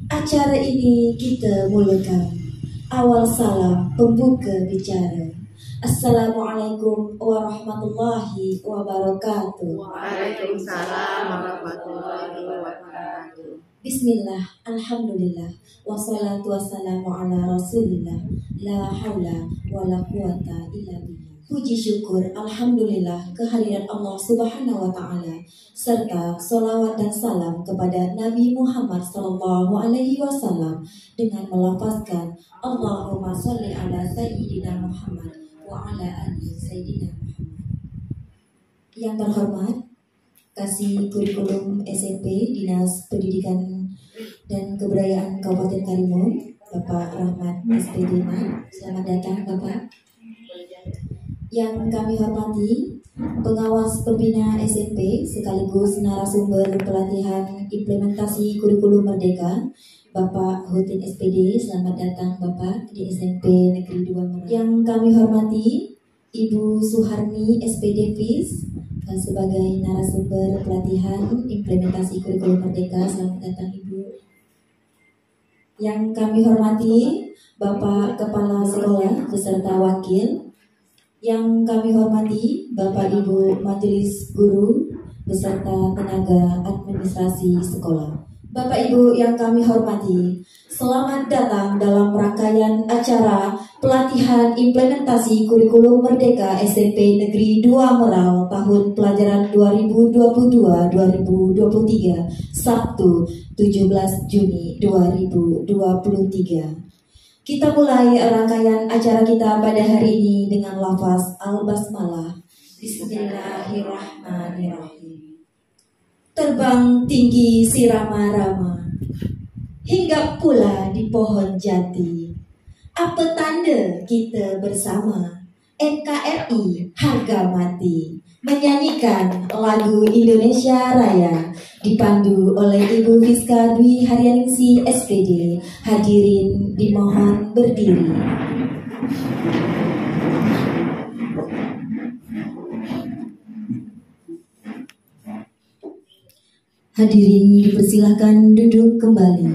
Acara ini kita mulakan. Awal salam pembuka bicara. Assalamualaikum warahmatullahi wabarakatuh. Waalaikumsalam warahmatullahi wabarakatuh. Bismillah, alhamdulillah, wassalatu wassalamu ala rasulillah, la hawla wa la quwata illa billah. Puji syukur, alhamdulillah, kehadiran Allah subhanahu wa ta'ala, serta salawat dan salam kepada Nabi Muhammad sallallahu alaihi wasallam dengan melafazkan Allahumma sholli ala sayyidina Muhammad wa ala ali sayyidina Muhammad. Yang terhormat, Kasih Kurikulum SMP Dinas Pendidikan dan Kebudayaan Kabupaten Karimun, Bapak Rahmat SPD. Selamat datang Bapak. Yang kami hormati, pengawas pembina SMP sekaligus narasumber pelatihan implementasi kurikulum merdeka, Bapak Hutin SPD. Selamat datang Bapak di SMP Negeri 2 Merak. Yang kami hormati, Ibu Suharni SPD FIS sebagai narasumber pelatihan implementasi kurikulum merdeka. Selamat datang Ibu. Yang kami hormati, Bapak Kepala Sekolah beserta Wakil. Yang kami hormati, Bapak Ibu Majelis Guru beserta tenaga administrasi sekolah. Bapak Ibu yang kami hormati, selamat datang dalam rangkaian acara pelatihan implementasi kurikulum merdeka SMP Negeri 2 Merau tahun pelajaran 2022-2023, Sabtu 17 Juni 2023. Kita mulai rangkaian acara kita pada hari ini dengan lafaz Al-Basmalah. Bismillahirrahmanirrahim. Terbang tinggi si rama-rama, hinggap pula di pohon jati. Apa tanda kita bersama? NKRI harga mati. Menyanyikan lagu Indonesia Raya dipandu oleh Ibu Fiska Dwi Haryaningsi SPD. Hadirin dimohon berdiri. Hadirin dipersilakan duduk kembali.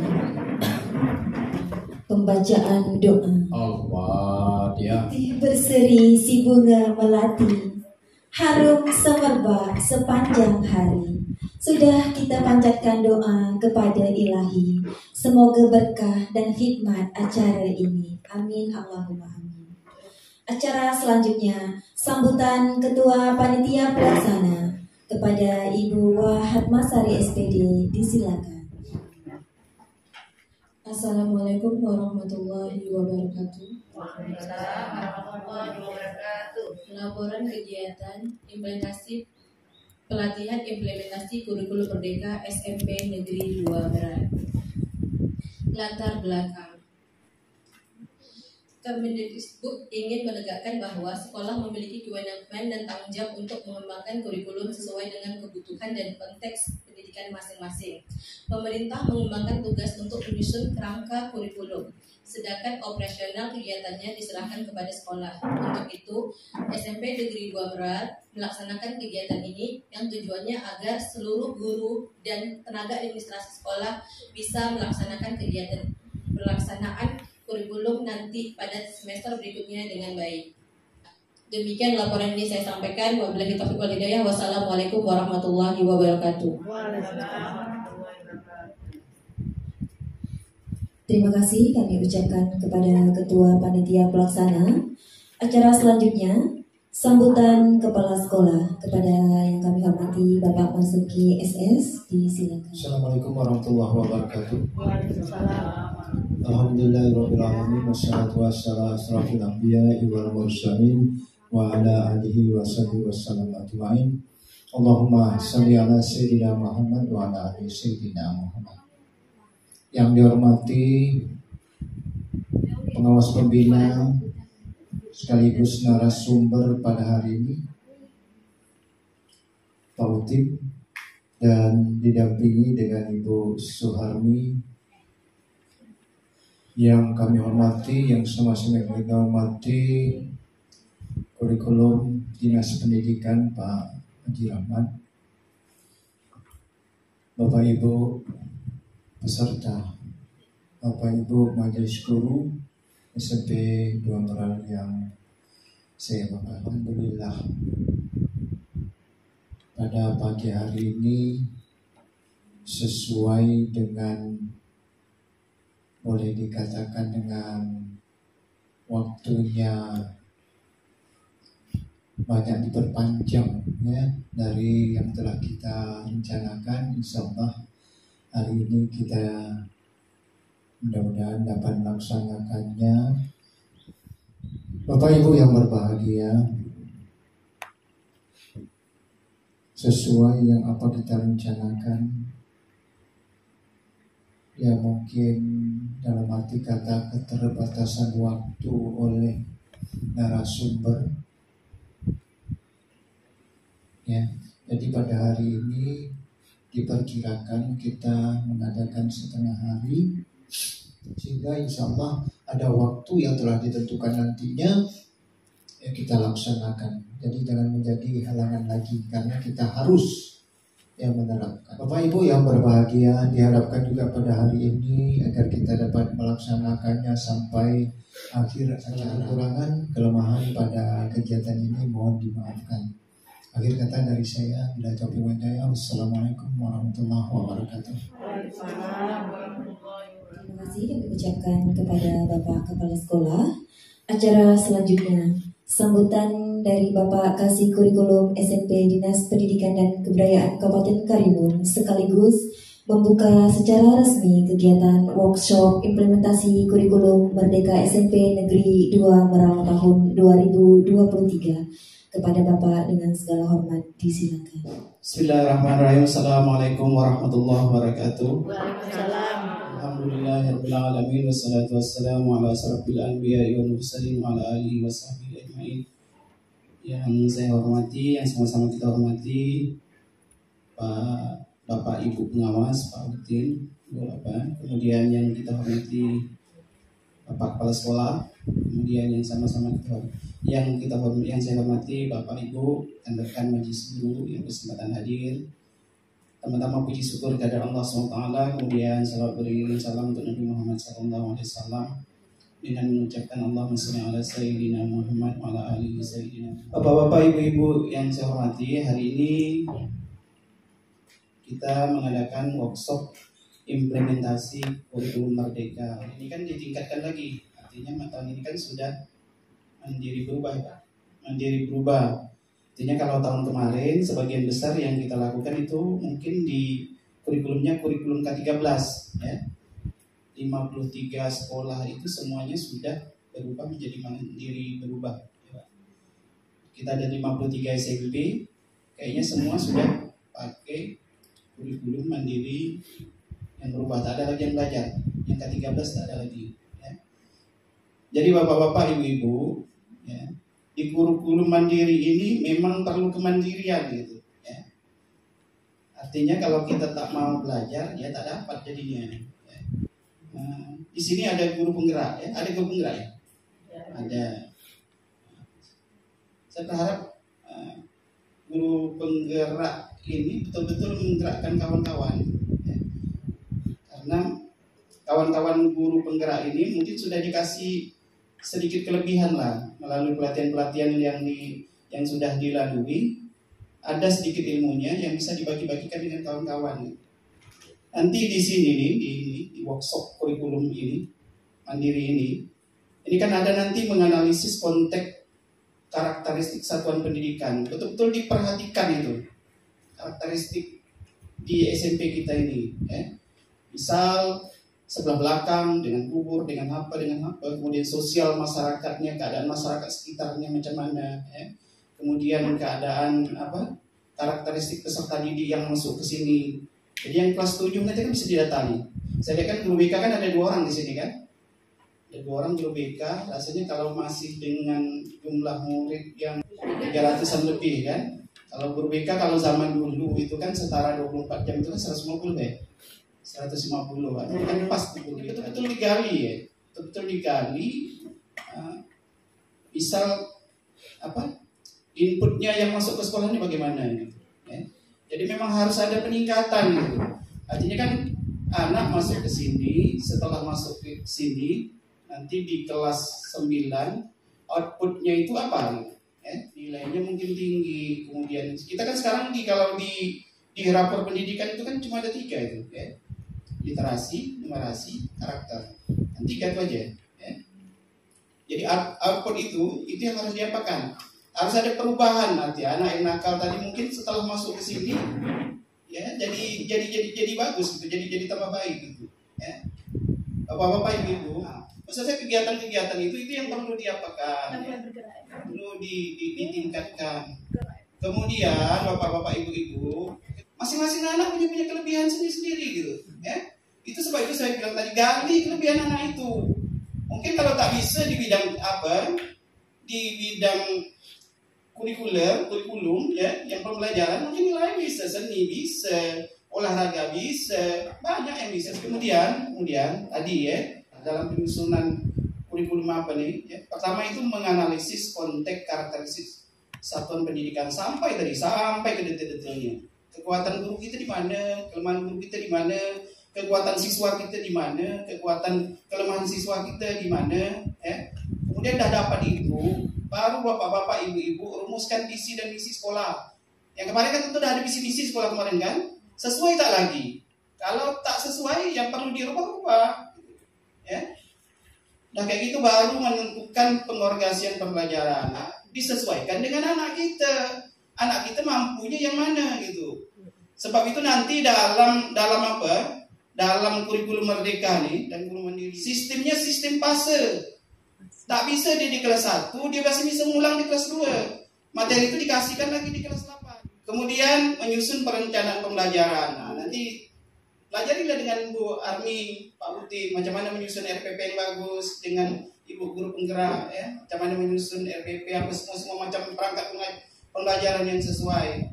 Pembacaan doa. Al-Fatihah. Berseri si bunga melati, harum semerbak sepanjang hari. Sudah kita panjatkan doa kepada Ilahi, semoga berkah dan hikmat acara ini. Amin Allahumma amin. Acara selanjutnya, sambutan Ketua Panitia Pelaksana kepada Ibu Wahatmasari SPD, disilakan. Assalamualaikum warahmatullahi wabarakatuh. Waalaikumsalam warahmatullahi wabarakatuh. Laporan kegiatan implementasi pelatihan implementasi kurikulum merdeka SMP Negeri 2 Merak. Latar belakang. Kemendikbud ingin menegakkan bahwa sekolah memiliki kewenangan dan tanggung jawab untuk mengembangkan kurikulum sesuai dengan kebutuhan dan konteks pendidikan masing-masing. Pemerintah mengembangkan tugas untuk menyusun kerangka kurikulum, sedangkan operasional kegiatannya diserahkan kepada sekolah. Untuk itu, SMP Negeri 2 Merak melaksanakan kegiatan ini yang tujuannya agar seluruh guru dan tenaga administrasi sekolah bisa melaksanakan kegiatan pelaksanaan kurikulum nanti pada semester berikutnya dengan baik. Demikian laporan ini saya sampaikan. Wabillahi taufiq wal hidayah. Wassalamualaikum warahmatullahi wabarakatuh. Terima kasih kami ucapkan kepada Ketua Panitia Pelaksana. Acara selanjutnya, sambutan Kepala Sekolah kepada yang kami hormati Bapak Marzuki SS, disilakan. Assalamualaikum warahmatullahi wabarakatuh. Waalaikumsalam. Alhamdulillahirrahmanirrahim. Wassalatu wassalamu ala asrafil anbiya'i wal mursalin wa ala alihi wa sahbihi wasallam ajma'in. Allahumma shalli ala sayyidina Muhammad wa ala ali sayyidina Muhammad. Yang dihormati pengawas pembina sekaligus narasumber pada hari ini, Pak Utim, dan didampingi dengan Ibu Suharni. Yang kami hormati, yang sama-sama kami hormati kurikulum Dinas Pendidikan Pak Haji Rahmat, Bapak Ibu peserta, Bapak Ibu majelis guru SMP 2 Meral yang saya banggakan. Alhamdulillah, pada pagi hari ini sesuai dengan, boleh dikatakan dengan waktunya banyak diperpanjang ya dari yang telah kita rencanakan. Insya Allah hari ini kita mudah-mudahan dapat melaksanakannya. Bapak Ibu yang berbahagia, sesuai yang apa kita rencanakan, ya mungkin dalam arti kata keterbatasan waktu oleh narasumber ya. Jadi pada hari ini diperkirakan kita mengadakan setengah hari, sehingga insya Allah ada waktu yang telah ditentukan nantinya ya kita laksanakan. Jadi jangan menjadi halangan lagi, karena kita harus yang menerapkan. Bapak Ibu yang berbahagia, diharapkan juga pada hari ini agar kita dapat melaksanakannya sampai akhir acara. Kekurangan, kelemahan pada kegiatan ini mohon dimaafkan. Akhir kata dari saya, bila taufiq wal hidayah. Wassalamualaikum warahmatullahi wabarakatuh. Terima kasih kami ucapkan kepada Bapak Kepala Sekolah. Acara selanjutnya, sambutan dari Bapak Kasih Kurikulum SMP Dinas Pendidikan dan Kebudayaan Kabupaten Karimun, sekaligus membuka secara resmi kegiatan workshop implementasi kurikulum Merdeka SMP Negeri 2 Meral tahun 2023. Kepada Bapak dengan segala hormat disilakan. Bismillahirrahmanirrahim. Assalamualaikum warahmatullahi wabarakatuh. Waalaikumsalam. Alhamdulillahirabbil alamin, wassalatu wassalamu ala asrofil anbiya'i wal mursalin wa ala alihi washabbihi ajmain. Yang saya hormati, yang sama-sama kita hormati, Pak Bapak Ibu pengawas, Pak Udin, Bu Bapak, kemudian yang kita hormati Bapak Kepala Sekolah, kemudian yang sama-sama yang saya hormati Bapak Ibu dan rekan majelis guru yang berkesempatan hadir. Pertama-tama puji syukur kepada Allah SWT, kemudian salawat beriring salam untuk Nabi Muhammad SAW dengan mengucapkan Allahumma shalli ala sayyidina Muhammad wa ala alihi sayyidina. Bapak-bapak, ibu-ibu yang saya hormati, hari ini kita mengadakan workshop implementasi kurikulum Merdeka. Ini kan ditingkatkan lagi, artinya tahun ini kan sudah mandiri berubah. Artinya kalau tahun kemarin sebagian besar yang kita lakukan itu mungkin di kurikulumnya kurikulum K13 ya. 53 sekolah itu semuanya sudah berubah menjadi mandiri berubah ya. Kita ada 53 SMP, kayaknya semua sudah pakai kurikulum mandiri yang berubah, tak ada lagi yang belajar. Yang K13 tak ada lagi ya. Jadi bapak-bapak, ibu-ibu ya, di kurikulum mandiri ini memang perlu kemandirian gitu ya. Artinya kalau kita tak mau belajar ya tak dapat jadinya ya. Di sini ada guru penggerak ya, ada guru penggerak ya? Ada. Saya berharap guru penggerak ini betul-betul menggerakkan kawan-kawan ya. Karena kawan-kawan guru penggerak ini mungkin sudah dikasih sedikit kelebihan lah melalui pelatihan-pelatihan yang sudah dilalui, ada sedikit ilmunya yang bisa dibagi-bagikan dengan kawan-kawan. Nanti di sini nih di workshop kurikulum ini mandiri ini kan ada nanti menganalisis konteks karakteristik satuan pendidikan, betul-betul diperhatikan itu karakteristik di SMP kita ini ya. Misal sebelah belakang dengan kubur, dengan apa, kemudian sosial masyarakatnya, keadaan masyarakat sekitarnya macam mana, ya. Kemudian keadaan karakteristik peserta didik yang masuk ke sini. Jadi yang kelas 7 nanti kan bisa didatangi. Saya lihat kan guru BK kan ada 2 orang di sini kan, ada 2 orang guru BK. Rasanya kalau masih dengan jumlah murid yang 300-an lebih kan, kalau guru BK kalau zaman dulu itu kan setara 24 jam itu kan 150 ya. 150 kan pas betul-betul digali ya, betul-betul digali. Misal inputnya yang masuk ke sekolah ini bagaimana gitu ya. Jadi memang harus ada peningkatan gitu. Artinya kan anak masuk ke sini, setelah masuk ke sini nanti di kelas 9 outputnya itu apa? Nilainya mungkin tinggi. Kemudian kita kan sekarang kalau di rapor pendidikan itu kan cuma ada 3 itu, literasi, numerasi, karakter. Dan 3 itu aja. Jadi output itu yang harus diapakan. Harus ada perubahan nanti anak yang nakal tadi mungkin setelah masuk ke sini jadi bagus gitu, jadi tambah baik gitu. Bapak-bapak ibu, maksud saya kegiatan-kegiatan itu yang perlu diapakan, perlu ditingkatkan. Kemudian bapak-bapak ibu-ibu, masing-masing anak punya kelebihan sendiri-sendiri gitu. Itu sebab itu saya bilang tadi, gali kelebihan anak itu. Mungkin kalau tak bisa di bidang apa, di bidang kurikulum yang pembelajaran mungkin lain bisa, seni bisa, olahraga bisa, banyak yang bisa. Kemudian tadi dalam penyusunan kurikulum apa nih? Pertama itu menganalisis konteks karakteristik satuan pendidikan sampai ke detail-detailnya. Kekuatan guru kita di mana, kelemahan guru kita di mana, kekuatan siswa kita di mana, kelemahan siswa kita di mana. Kemudian dah dapat itu, baru bapak-bapak, ibu-ibu rumuskan visi dan misi sekolah. Yang kemarin kan tentu dah ada visi-misi sekolah kemarin kan? Sesuai tak lagi? Kalau tak sesuai, yang perlu dirubah-rubah. Nah kayak gitu baru menentukan pengorganisasian pembelajaran. Disesuaikan dengan anak kita. Anak kita mampunya yang mana gitu. Sebab itu nanti dalam apa? Dalam kurikulum merdeka nih dan kurikulum mandiri, sistemnya sistem fase. Tak bisa dia di kelas 1, dia masih bisa ngulang di kelas 2. Materi itu dikasihkan lagi di kelas 8. Kemudian menyusun perencanaan pembelajaran. Nah, nanti pelajarilah dengan Bu Armi, Pak Uti, macam mana menyusun RPP yang bagus dengan Ibu Guru Penggerak, macam mana menyusun RPP apa semua macam perangkat pembelajaran yang sesuai,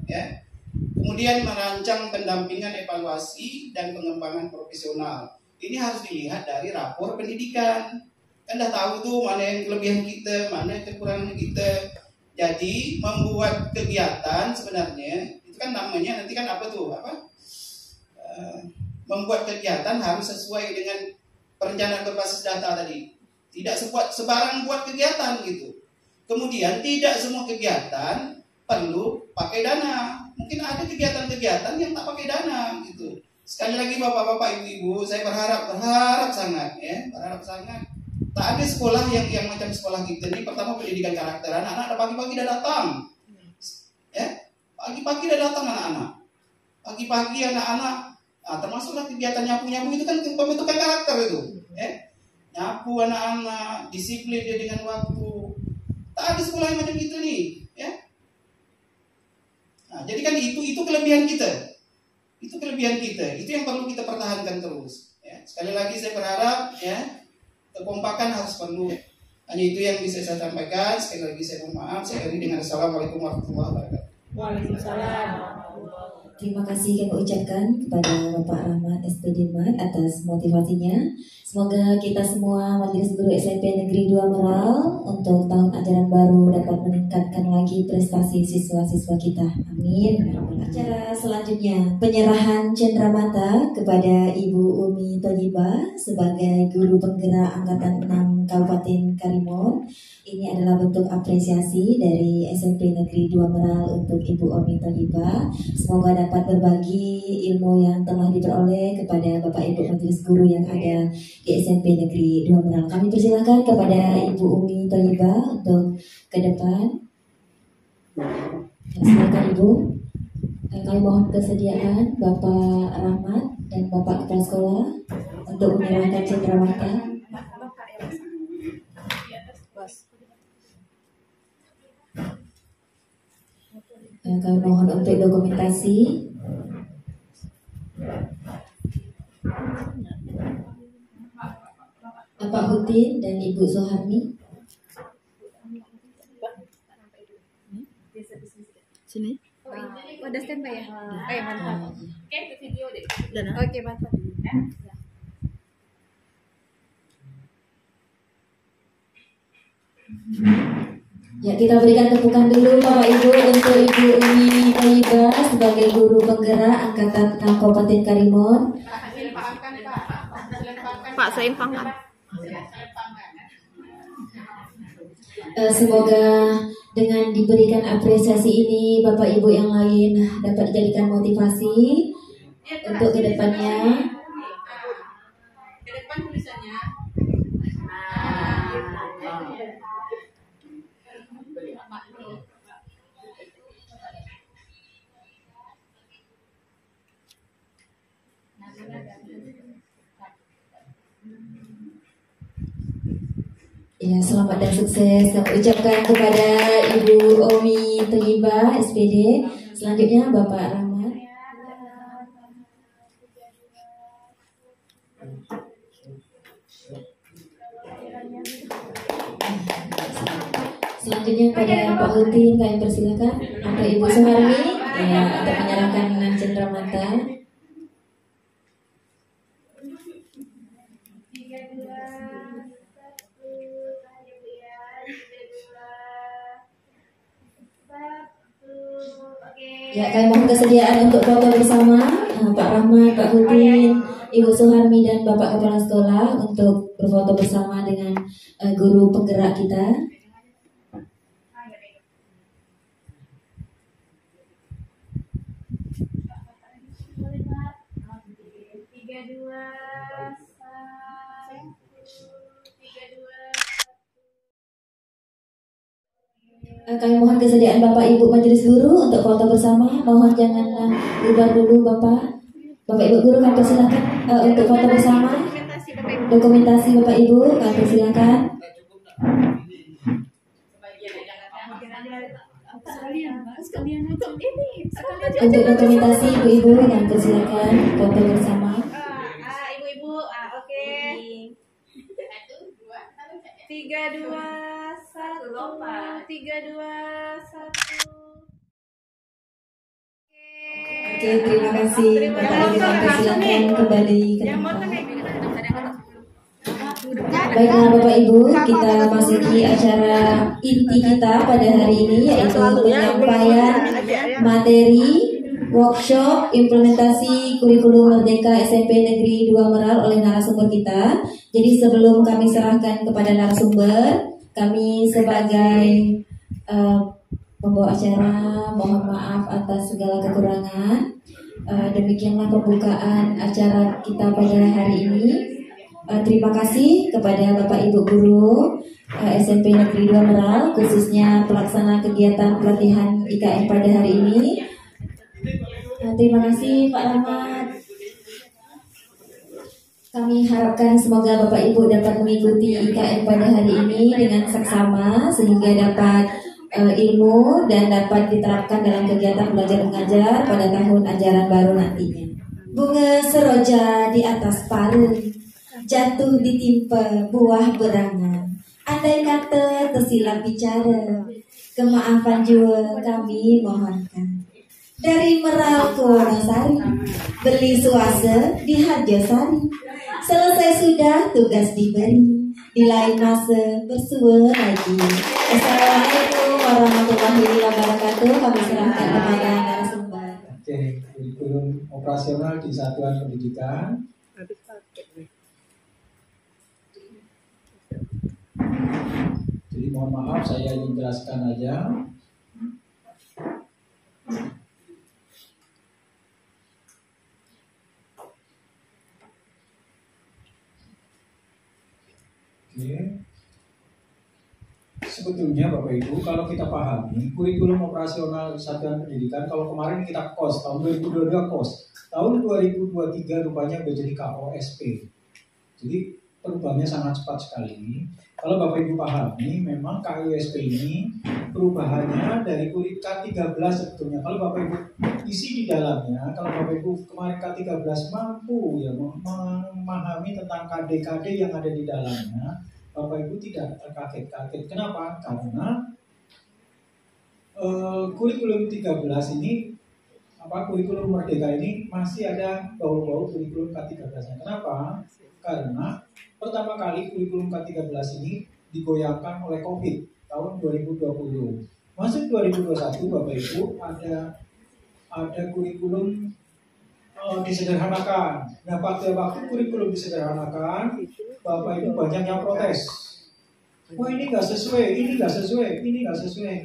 Kemudian merancang pendampingan, evaluasi dan pengembangan profesional. Ini harus dilihat dari rapor pendidikan. Kan dah tahu tuh mana yang kelebihan kita, mana kekurangan kita. Jadi membuat kegiatan sebenarnya itu kan namanya nanti kan apa tuh? Membuat kegiatan harus sesuai dengan perencanaan berbasis data tadi. Tidak sebarang buat kegiatan gitu. Kemudian tidak semua kegiatan perlu pakai dana. Mungkin ada kegiatan-kegiatan yang tak pakai dana gitu. Sekali lagi bapak-bapak, ibu-ibu, saya berharap sangat, berharap sangat. Tak ada sekolah yang macam sekolah kita ini. Pertama pendidikan karakter, anak-anak pagi-pagi dah datang, pagi-pagi dah datang anak-anak. Pagi-pagi anak-anak, termasuklah kegiatan nyapu-nyapu itu kan pembentukan karakter itu, nyapu anak-anak, disiplin dia dengan waktu. Tak ada sekolah yang macam itu nih, Nah, jadi kan itu kelebihan kita. Itu kelebihan kita. Itu yang perlu kita pertahankan terus. Sekali lagi saya berharap kekompakan harus perlu. Hanya itu yang bisa saya sampaikan. Sekali lagi saya mohon maaf. Saya akhiri dengan Assalamualaikum warahmatullahi wabarakatuh. Waalaikumsalam. Terima kasih kami ucapkan kepada Bapak Rahmat SPD Mat atas motivasinya. Semoga kita semua Majelis Guru SMP Negeri 2 Meral untuk tahun ajaran baru dapat meningkatkan lagi prestasi siswa-siswa kita. Amin. Acara selanjutnya penyerahan cenderamata kepada Ibu Umi Thojibah sebagai Guru Penggerak Angkatan 6 Kabupaten Karimun. Ini adalah bentuk apresiasi dari SMP Negeri 2 Meral untuk Ibu Umi Thojibah. Semoga dapat berbagi ilmu yang telah diperoleh kepada Bapak Ibu Majelis Guru yang ada di SMP Negeri 2 Meral. Kami persilakan kepada Ibu Umi Thojibah untuk ke depan. Silakan Ibu. Kami mohon kesediaan Bapak Rahmat dan Bapak Kepala Sekolah untuk menyerahkan cenderamata. Kami mohon untuk dokumentasi. Bapak Hutin dan Ibu Soharmi. Sini. Udah standby ya? Mantap. Oke, video deh. Oke, mantap. Ya, kita berikan tepukan dulu Bapak Ibu untuk Ibu Umi Thayyibah sebagai guru penggerak Angkatan 6 Kabupaten Karimun. Pak, seimbangkan. Semoga dengan diberikan apresiasi ini Bapak Ibu yang lain dapat dijadikan motivasi untuk kedepannya. Ke depan tulisannya. Ya, selamat dan sukses kami ucapkan kepada Ibu Umi Thayyibah SPD. Selanjutnya Bapak Rahmat. Selanjutnya pada Pak Hutin kami persilakan atau Ibu Suharmi ya, untuk menyerahkan cenderamata. Ya, kami mohon kesediaan untuk foto bersama Pak Rahmat, Pak Hutin, Ibu Suharmi dan Bapak Kepala Sekolah untuk berfoto bersama dengan guru penggerak kita. Kami mohon kesediaan Bapak Ibu Majelis Guru untuk foto bersama. Mohon jangan bubar dulu Bapak. Bapak Ibu Guru kami persilakan untuk foto bersama. Dokumentasi Bapak Ibu kami persilakan. Untuk dokumentasi Ibu-Ibu kami persilakan foto bersama. Ibu-ibu, oke. 3, 2, 1. 3, 2, 1. Oke, terima kasih Bapak Ibu kami persilakan kembali ke tempat. Baiklah Bapak Ibu, kita masuki acara inti kita pada hari ini, yaitu penyampaian materi workshop implementasi kurikulum Merdeka SMP Negeri 2 Meral oleh narasumber kita. Jadi sebelum kami serahkan kepada narasumber, kami sebagai pembawa acara mohon maaf atas segala kekurangan. Demikianlah pembukaan acara kita pada hari ini. Terima kasih kepada Bapak Ibu Guru SMP Negeri 2 Meral, khususnya pelaksana kegiatan pelatihan IKN pada hari ini. Terima kasih Pak Rahmat. Kami harapkan semoga Bapak Ibu dapat mengikuti IKN pada hari ini dengan seksama sehingga dapat ilmu dan dapat diterapkan dalam kegiatan belajar mengajar pada tahun ajaran baru nantinya. Bunga seroja di atas paru, jatuh ditimpa buah berangan. Andai kata tersilap bicara, kemaafan jua kami mohonkan. Dari Meral ke Wonosari, beli suasa di Harjasari. Selesai sudah tugas diberi, di lain masa bersua lagi. Assalamualaikum warahmatullahi wabarakatuh. Kami serahkan kepada narasumber. Oke, kurikulum operasional di satuan pendidikan. Jadi mohon maaf, saya ingin jelaskan aja. Oke. Sebetulnya Bapak Ibu, kalau kita pahami kurikulum operasional satuan pendidikan, kalau kemarin kita KOS, tahun 2022 KOS, tahun 2023 rupanya udah jadi KOSP. Jadi perubahannya sangat cepat sekali. Kalau Bapak Ibu pahami, memang KOSP ini perubahannya dari kurikulum K13 sebetulnya. Kalau Bapak Ibu isi di dalamnya, kalau Bapak Ibu kemarin K13 mampu ya memahami tentang KD-KD yang ada di dalamnya, Bapak Ibu tidak terkaget-kaget. Kenapa? Karena kurikulum 13 ini, kurikulum Merdeka ini masih ada bau-bau kurikulum K13-nya. Kenapa? Karena pertama kali kurikulum K13 ini digoyahkan oleh COVID. tahun 2020. Masuk 2021 Bapak Ibu ada kurikulum disederhanakan. Nah pada waktu kurikulum disederhanakan, Bapak Ibu banyak yang protes. Wah ini nggak sesuai, ini nggak sesuai, ini nggak sesuai.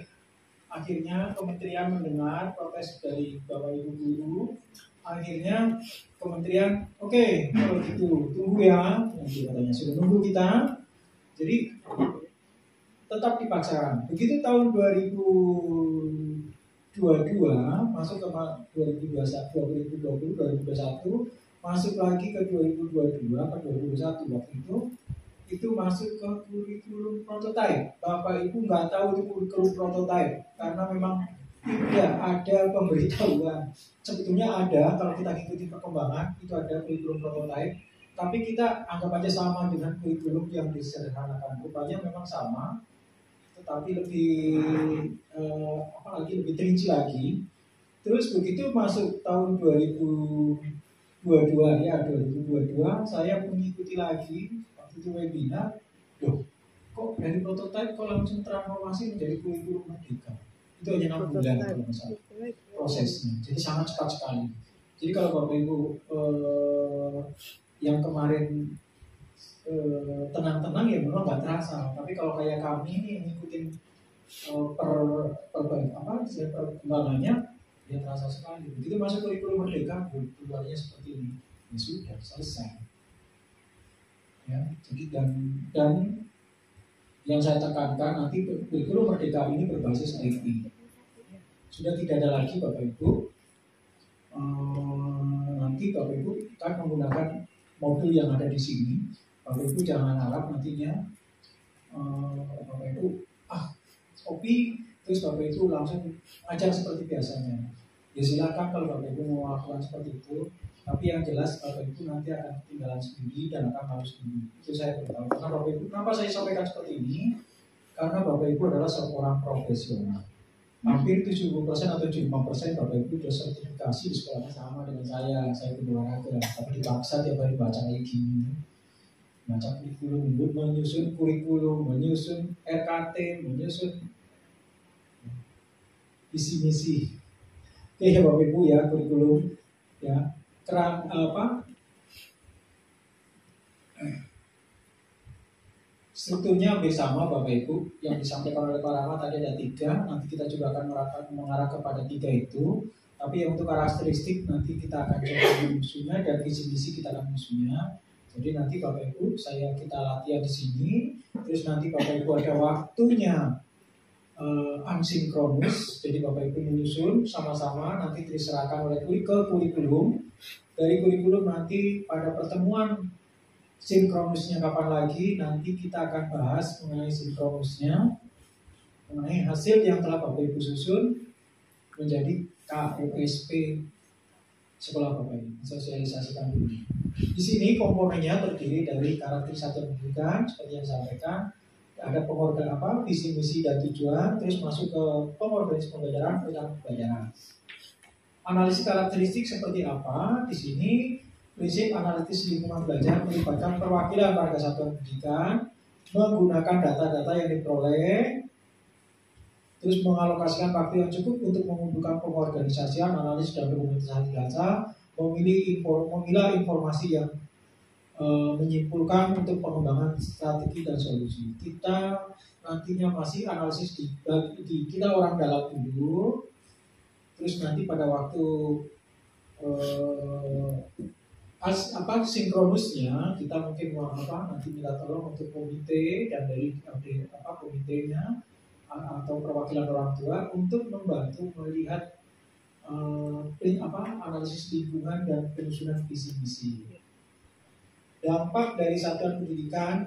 Akhirnya kementerian mendengar protes dari Bapak Ibu guru. Akhirnya kementerian, oke, kalau gitu tunggu ya. Nanti katanya sudah nunggu kita. Jadi tetap dipaksakan. Begitu tahun 2022 masuk ke 2020, 2021 masuk lagi ke 2022 ke 2021 waktu itu masuk ke kurikulum prototype. Bapak Ibu nggak tahu itu kurikulum prototype karena memang tidak ada pemberitahuan. Sebetulnya ada, kalau kita ikuti perkembangan itu ada kurikulum prototype, tapi kita anggap aja sama dengan kurikulum yang disederhanakan. Rupanya memang sama, tetapi lebih terinci lagi. Terus begitu masuk tahun 2022 saya mengikuti lagi waktu itu webinar. Loh, kok dari prototype kok langsung transformasi menjadi kurikulum merdeka? Itu hanya 6 bulan kalau misalnya prosesnya. Jadi sangat cepat sekali. Jadi kalau Bapak Ibu yang kemarin tenang-tenang ya memang nggak terasa. Tapi kalau kayak kami ini ngikutin perkembangannya ya terasa sekali. Begitu masuk kurikulum merdeka, keluarnya seperti ini. Ya sudah selesai. Ya, jadi dan yang saya tekankan nanti kurikulum merdeka ini berbasis IT. Sudah tidak ada lagi Bapak Ibu. Nanti Bapak Ibu kan menggunakan modul yang ada di sini. Bapak Ibu jangan harap nantinya Bapak Ibu kopi terus Bapak Ibu langsung ajar seperti biasanya. Ya silakan kalau Bapak Ibu mau melakukan seperti itu. Tapi yang jelas Bapak Ibu nanti akan ketinggalan sendiri dan akan harus sendiri. Itu saya beritahu. Karena Bapak Ibu, kenapa saya sampaikan seperti ini? Karena Bapak Ibu adalah seorang profesional. Hampir 70% atau 75% Bapak Ibu sudah sertifikasi di sekolahnya sama dengan saya. Saya berolahraga, tapi dipaksa tiap hari baca kayak gini. Baca kurikulum, menyusun kurikulum, menyusun RKT, menyusun visi misi. Oke ya Bapak Ibu ya, kurikulum ya. Strukturnya hampir sama Bapak Ibu. Yang disampaikan oleh Pak Rahmat tadi ada 3. Nanti kita juga akan mengarah kepada 3 itu. Tapi yang untuk karakteristik nanti kita akan coba menyusunnya dan visi misi kita akan menyusunnya. Jadi nanti Bapak Ibu kita latihan di sini. Terus nanti Bapak Ibu ada waktunya asinkronus. Jadi Bapak Ibu menyusun sama-sama nanti diserahkan oleh kurikulum. Dari kurikulum nanti pada pertemuan sinkronusnya kapan lagi nanti kita akan bahas mengenai sinkronusnya, mengenai hasil yang telah Bapak Ibu susun menjadi KUSP sekolah Bapak Ibu, sosialisasikan dulu. Di sini komponennya terdiri dari karakter satuan pendidikan seperti yang disampaikan, ada pengorganisasian visi misi dan tujuan, terus masuk ke pengorganisasian pembelajaran, perencanaan pembelajaran. Analisis karakteristik seperti apa? Di sini prinsip analisis lingkungan belajar melibatkan perwakilan warga satuan pendidikan, menggunakan data-data yang diperoleh, terus mengalokasikan waktu yang cukup untuk mengumpulkan pengorganisasian, analisis dan dokumentasi data, memilah informasi yang menyimpulkan untuk pengembangan strategi dan solusi. Kita nantinya masih analisis kita orang dalam dulu. Terus nanti pada waktu sinkronusnya kita mungkin nanti minta tolong untuk komite dan dari komitenya atau perwakilan orang tua untuk membantu melihat analisis lingkungan dan penyusunan visi misi. Dampak dari satuan pendidikan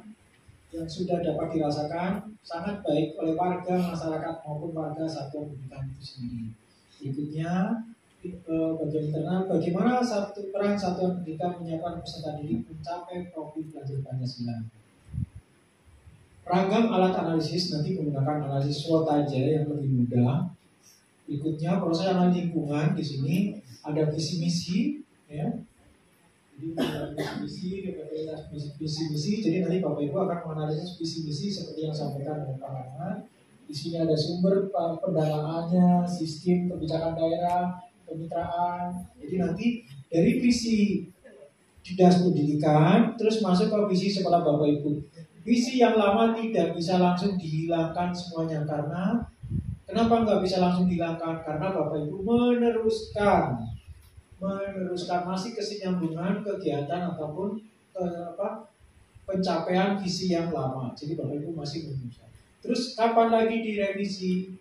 yang sudah dapat dirasakan sangat baik oleh warga masyarakat maupun warga satuan pendidikan itu sendiri. Berikutnya bagian internal, bagaimana peran satuan pendidikan menyiapkan peserta didik mencapai profil belajar Pancasila. Ragam alat analisis nanti menggunakan analisis SWOT aja yang lebih mudah. Berikutnya proses analisis lingkungan, di sini ada visi misi, ya. Jadi visi misi. Jadi nanti Bapak Ibu akan menganalisis visi misi seperti yang disampaikan oleh Pak Rahmat. Di sini ada sumber pendanaannya, sistem kebijakan daerah, kemitraan. Jadi nanti dari visi dinas pendidikan terus masuk ke visi sekolah Bapak Ibu. Visi yang lama tidak bisa langsung dihilangkan semuanya, karena kenapa nggak bisa langsung dihilangkan? Karena Bapak Ibu meneruskan masih kesinambungan kegiatan ataupun pencapaian visi yang lama. Jadi Bapak Ibu masih meneruskan. Terus kapan lagi direvisi?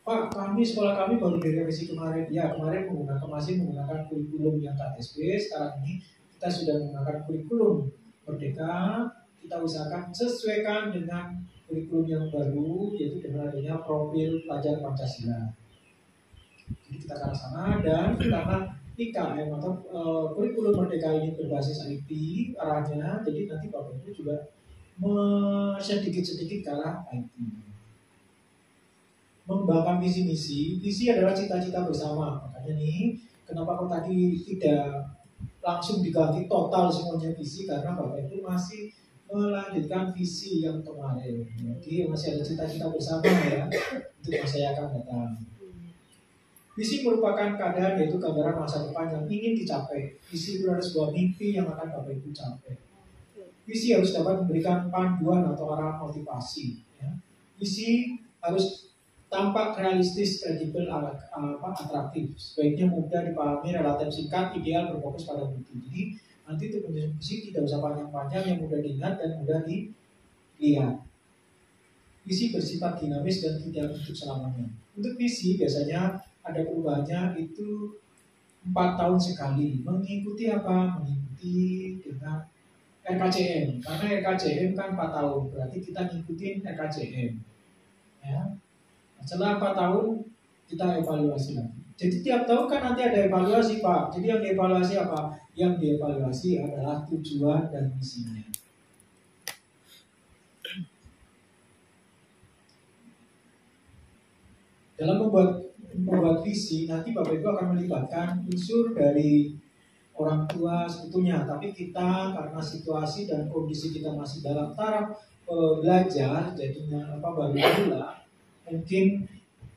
Pak, sekolah kami baru direvisi kemarin. Ya, kemarin masih menggunakan kurikulum yang KTSB. Sekarang ini kita sudah menggunakan kurikulum Merdeka. Kita usahakan sesuaikan dengan kurikulum yang baru, yaitu dengan adanya profil pelajar Pancasila. Jadi kita ke sana, dan karena IKM atau kurikulum Merdeka ini berbasis IT arahnya, jadi nanti Bapak Ibu juga sedikit-sedikit ke arah IT. Mengembangkan visi adalah cita-cita bersama. Makanya nih, kenapa kok tadi tidak langsung diganti total semuanya visi, karena Bapak Ibu masih melanjutkan visi yang kemarin. Jadi masih ada cita-cita bersama ya untuk masa yang akan datang. Visi merupakan keadaan, yaitu gambaran masa depan yang ingin dicapai. Visi itu adalah sebuah mimpi yang akan Bapak Ibu capai. Visi harus dapat memberikan panduan atau arah motivasi. Ya. Visi harus tampak realistis, kredibel, atraktif. Sebaiknya mudah dipahami, relatif singkat, ideal, berfokus pada bukti. Jadi nanti untuk menyusun visi tidak usah panjang-panjang, yang mudah diingat dan mudah dilihat. Visi bersifat dinamis dan tidak untuk selamanya. Untuk visi biasanya ada perubahannya itu 4 tahun sekali. Mengikuti apa? Mengikuti dengan RKCM. Karena RKCM kan 4 tahun, berarti kita ngikutin RKCM. Ya. Setelah 4 tahun kita evaluasi lagi. Jadi tiap tahun kan nanti ada evaluasi, Pak. Jadi yang dievaluasi apa? Yang dievaluasi adalah tujuan dan misinya. Dalam membuat visi, nanti Bapak Ibu akan melibatkan unsur dari orang tua sebetulnya. Tapi kita karena situasi dan kondisi kita masih dalam taraf belajar, jadinya baru pula. Mungkin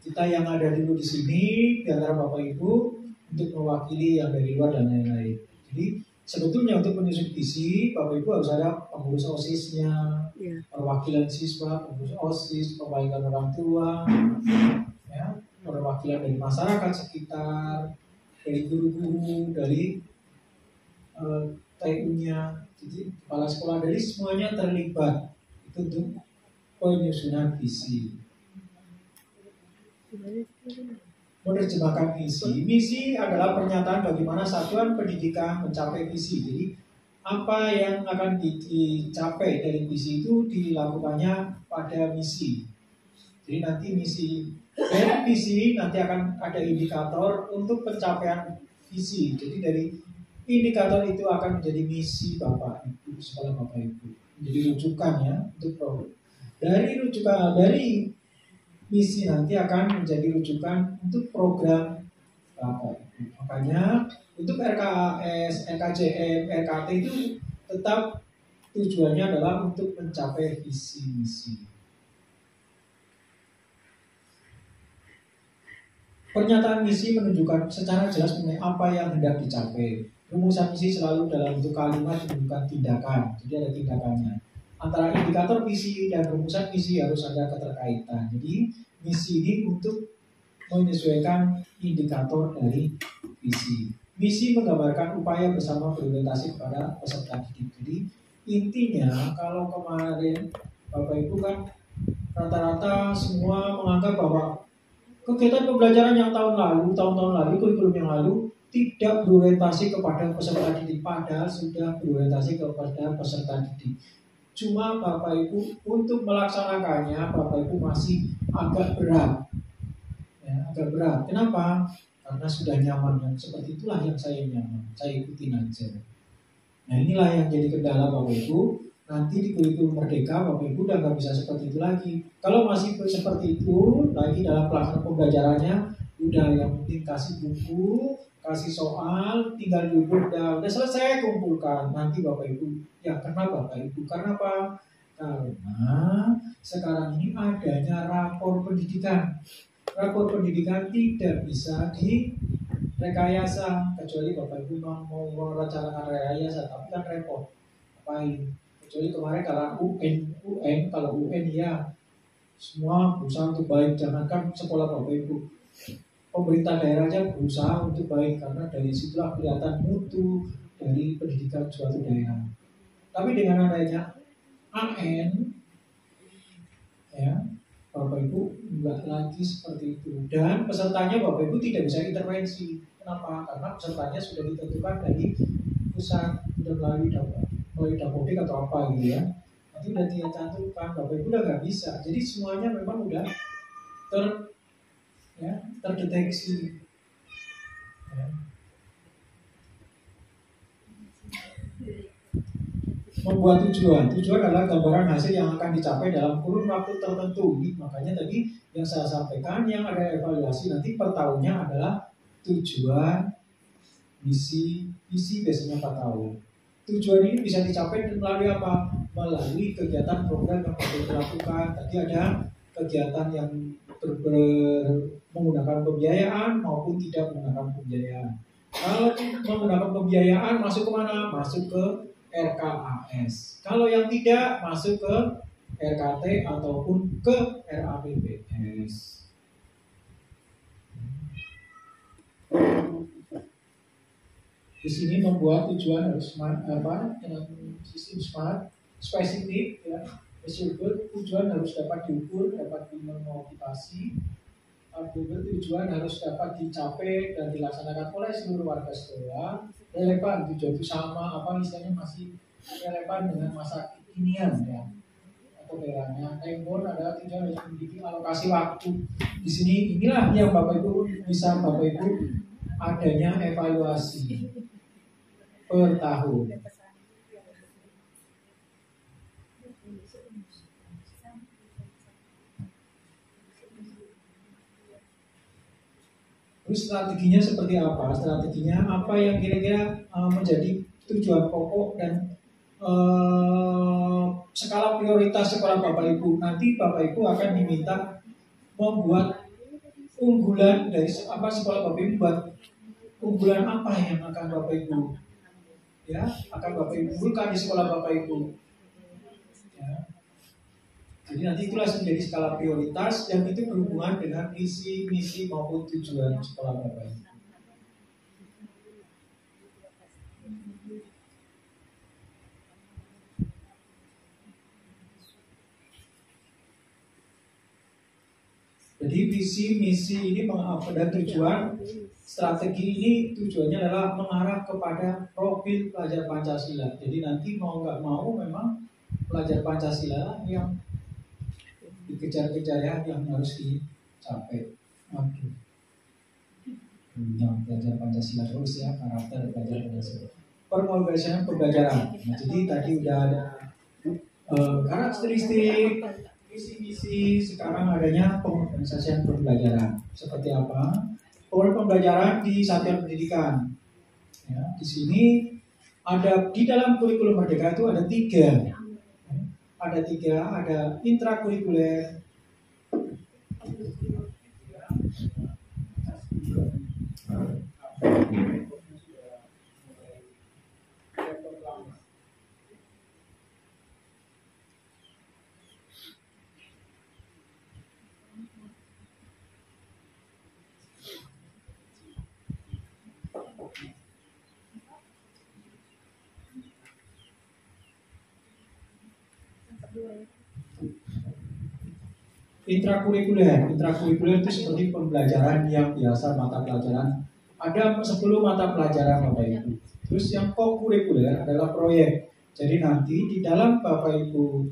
kita yang ada dulu di sini di antara Bapak Ibu untuk mewakili yang dari luar dan lain-lain. Jadi sebetulnya untuk menyusun visi, Bapak Ibu harus ada pengurus OSIS-nya, perwakilan siswa, pengurus OSIS, perwakilan orang tua, ya, perwakilan dari masyarakat sekitar, dari guru-guru, dari TU-nya, jadi kepala sekolah, dari semuanya terlibat itu untuk penyusunan visi. Menerjemahkan visi. Misi adalah pernyataan bagaimana satuan pendidikan mencapai visi. Jadi apa yang akan dicapai dari visi itu dilakukannya pada misi. Jadi nanti dari visi nanti akan ada indikator untuk pencapaian visi. Jadi dari indikator itu akan menjadi misi Bapak Ibu, sekolah Bapak Ibu. Menjadi rujukan ya untuk program. Dari misi nanti akan menjadi rujukan untuk program Bapak Ibu. Makanya untuk RKAS, RKJM, RKT itu tetap tujuannya adalah untuk mencapai visi misi. Pernyataan misi menunjukkan secara jelas mengenai apa yang hendak dicapai. Rumusan misi selalu dalam bentuk kalimat menunjukkan tindakan, jadi ada tindakannya. Antara indikator visi dan rumusan misi harus ada keterkaitan. Jadi misi ini untuk menyesuaikan indikator dari visi. Misi menggambarkan upaya bersama berorientasi kepada peserta didik. Jadi intinya kalau kemarin Bapak Ibu kan rata-rata semua menganggap bahwa kegiatan pembelajaran yang tahun-tahun lalu, kurikulum yang lalu tidak berorientasi kepada peserta didik, padahal sudah berorientasi kepada peserta didik. Cuma Bapak Ibu untuk melaksanakannya Bapak Ibu masih agak berat. Ya, agak berat. Kenapa? Karena sudah nyaman, dan seperti itulah yang saya nyaman. Saya ikutin aja. Nah inilah yang jadi kendala Bapak Ibu. Nanti di kurikulum Merdeka Bapak Ibu udah nggak bisa seperti itu lagi. Kalau masih seperti itu lagi dalam pelaksanaan pembelajarannya, udah yang penting kasih buku, kasih soal, tinggal duduk, udah selesai kumpulkan. Nanti Bapak Ibu, ya karena Bapak Ibu, karena apa? Karena sekarang ini adanya rapor pendidikan. Rapor pendidikan tidak bisa direkayasa, kecuali Bapak Ibu mau merencanakan rekayasa, tapi kan repot. Ngapain? Kecuali kemarin kalau UN ya semua berusaha untuk baik, jangankan sekolah Bapak Ibu, pemerintah daerah aja berusaha untuk baik, karena dari situlah kelihatan mutu dari pendidikan suatu daerah. Tapi dengan adanya AN, ya Bapak Ibu enggak lagi seperti itu, dan pesertanya Bapak Ibu tidak bisa intervensi. Kenapa? Karena pesertanya sudah ditentukan dari pusat, sudah melalui Dapodik atau apa gitu ya. Nanti udah dicantumkan, Bapak Ibu udah nggak bisa. Jadi semuanya memang udah terdeteksi. Ya. Membuat tujuan adalah gambaran hasil yang akan dicapai dalam kurun waktu tertentu. Makanya tadi yang saya sampaikan, yang ada evaluasi nanti per tahunnya adalah tujuan, misi biasanya 4 tahun. Tujuan ini bisa dicapai melalui apa? Melalui kegiatan program yang perlu dilakukan. Tadi ada kegiatan yang menggunakan pembiayaan maupun tidak menggunakan pembiayaan. Kalau menggunakan pembiayaan masuk ke mana? Masuk ke RKAS. Kalau yang tidak, masuk ke RKT ataupun ke RAPBS. Di sini membuat tujuan harus smart, dengan sistem smart, spesifik, ya, measurable. Tujuan harus dapat diukur, dapat dimotivasi. Tujuan harus dapat dicapai dan dilaksanakan oleh seluruh warga sekolah. Relevan, tujuan itu sama, istilahnya masih relevan dengan masa kekinian ya. Atau daerahnya. Tempor adalah tujuan yang memiliki alokasi waktu. Di sini inilah yang Bapak Ibu bisa Bapak Ibu adanya evaluasi per tahun. Terus strateginya seperti apa? Strateginya apa yang kira-kira menjadi tujuan pokok dan skala prioritas sekolah Bapak Ibu. Nanti Bapak Ibu akan diminta membuat unggulan dari sekolah Bapak Ibu, buat unggulan apa yang akan Bapak Ibu akan Bapak Ibu bukan di sekolah Bapak Ibu. Ya. Jadi nanti itulah menjadi skala prioritas yang itu berhubungan dengan visi, misi maupun tujuan sekolah Bapak Ibu. Jadi visi, misi ini dan tujuan, strategi ini tujuannya adalah mengarah kepada profil pelajar Pancasila. Jadi nanti mau nggak mau memang pelajar Pancasila yang dikejar-kejar yang harus dicapai. Oke. Yang belajar Pancasila terus ya, karakter belajar Pancasila. Pengorganisasian pembelajaran. Nah, jadi tadi udah ada karakteristik, visi-misi, sekarang adanya pengorganisasian pembelajaran. Seperti apa? Pembelajaran di satuan pendidikan. Ya, di sini ada di dalam kurikulum Merdeka itu ada 3. Ada intrakurikuler, Intrakurikuler itu seperti pembelajaran yang biasa, mata pelajaran. Ada 10 mata pelajaran Bapak Ibu. Terus yang kokurikuler adalah proyek. Jadi nanti di dalam Bapak Ibu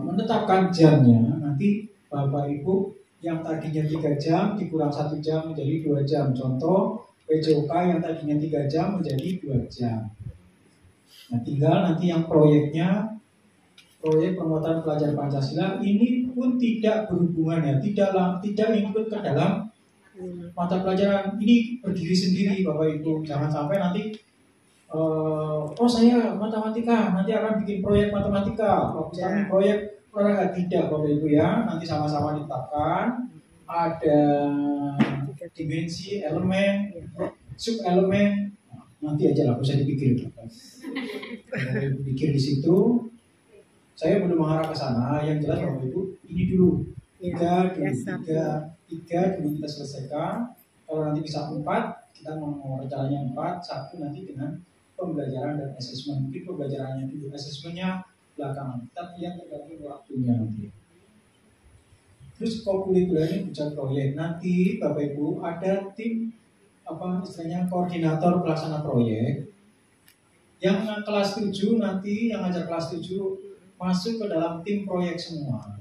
menetapkan jamnya, nanti Bapak Ibu yang tadinya 3 jam dikurang 1 jam menjadi 2 jam. Contoh PJOK yang tadinya 3 jam menjadi 2 jam. Nah, tinggal nanti yang proyeknya, proyek penguatan pelajar Pancasila ini pun tidak berhubungan ya, tidak ikut ke dalam mata pelajaran, ini berdiri sendiri Bapak Ibu. Jangan sampai nanti oh saya matematika, nanti akan bikin proyek matematika, fokus kami proyek olahraga. Tidak Bapak Ibu ya, nanti sama-sama ditetapkan ada dimensi, elemen, sub elemen, nanti aja lah, bisa dipikir. Pikir di situ. Saya belum mengarah ke sana. Yang jelas Bapak Ibu, ini dulu tiga dulu kita selesaikan. Kalau nanti bisa 4, kita mau rencananya 4, 1 nanti dengan pembelajaran dan asesmen. Mungkin pembelajarannya dulu, asesmennya belakangan. Kita lihat tergantung waktunya nanti. Terus kurikulernya bicara proyek. Nanti Bapak Ibu ada tim istilahnya koordinator pelaksana proyek. Yang kelas 7 nanti yang ngajar kelas 7 masuk ke dalam tim proyek semua.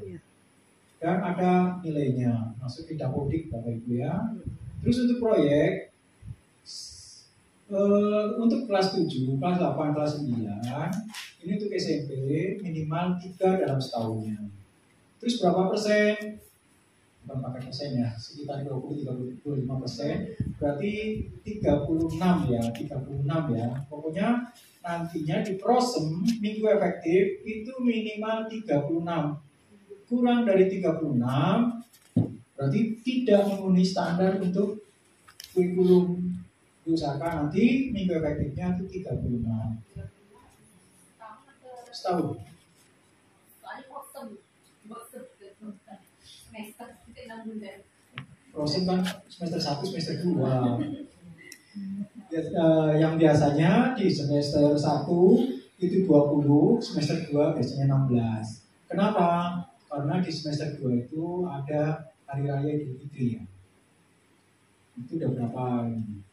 Dan ada nilainya, masuk di Dapodik Bapak Ibu ya. Terus untuk proyek untuk kelas 7, kelas 8, kelas 9 ini untuk SMP minimal 3 dalam setahunnya. Terus berapa persen? Bukan pakai persen ya, sekitar 20-25%, berarti 36 ya, 36 ya. Pokoknya nantinya di prosem minggu efektif itu minimal 36. Kurang dari 36 berarti tidak memenuhi standar untuk kurikulum. Diusahakan nanti minggu efektifnya itu 36. Setahun. Prosem kan semester 1, semester 2. Yang biasanya di semester 1 itu 20, semester 2 biasanya 16. Kenapa? Karena di semester 2 itu ada hari raya Idul Fitri ya. Itu udah berapa ini.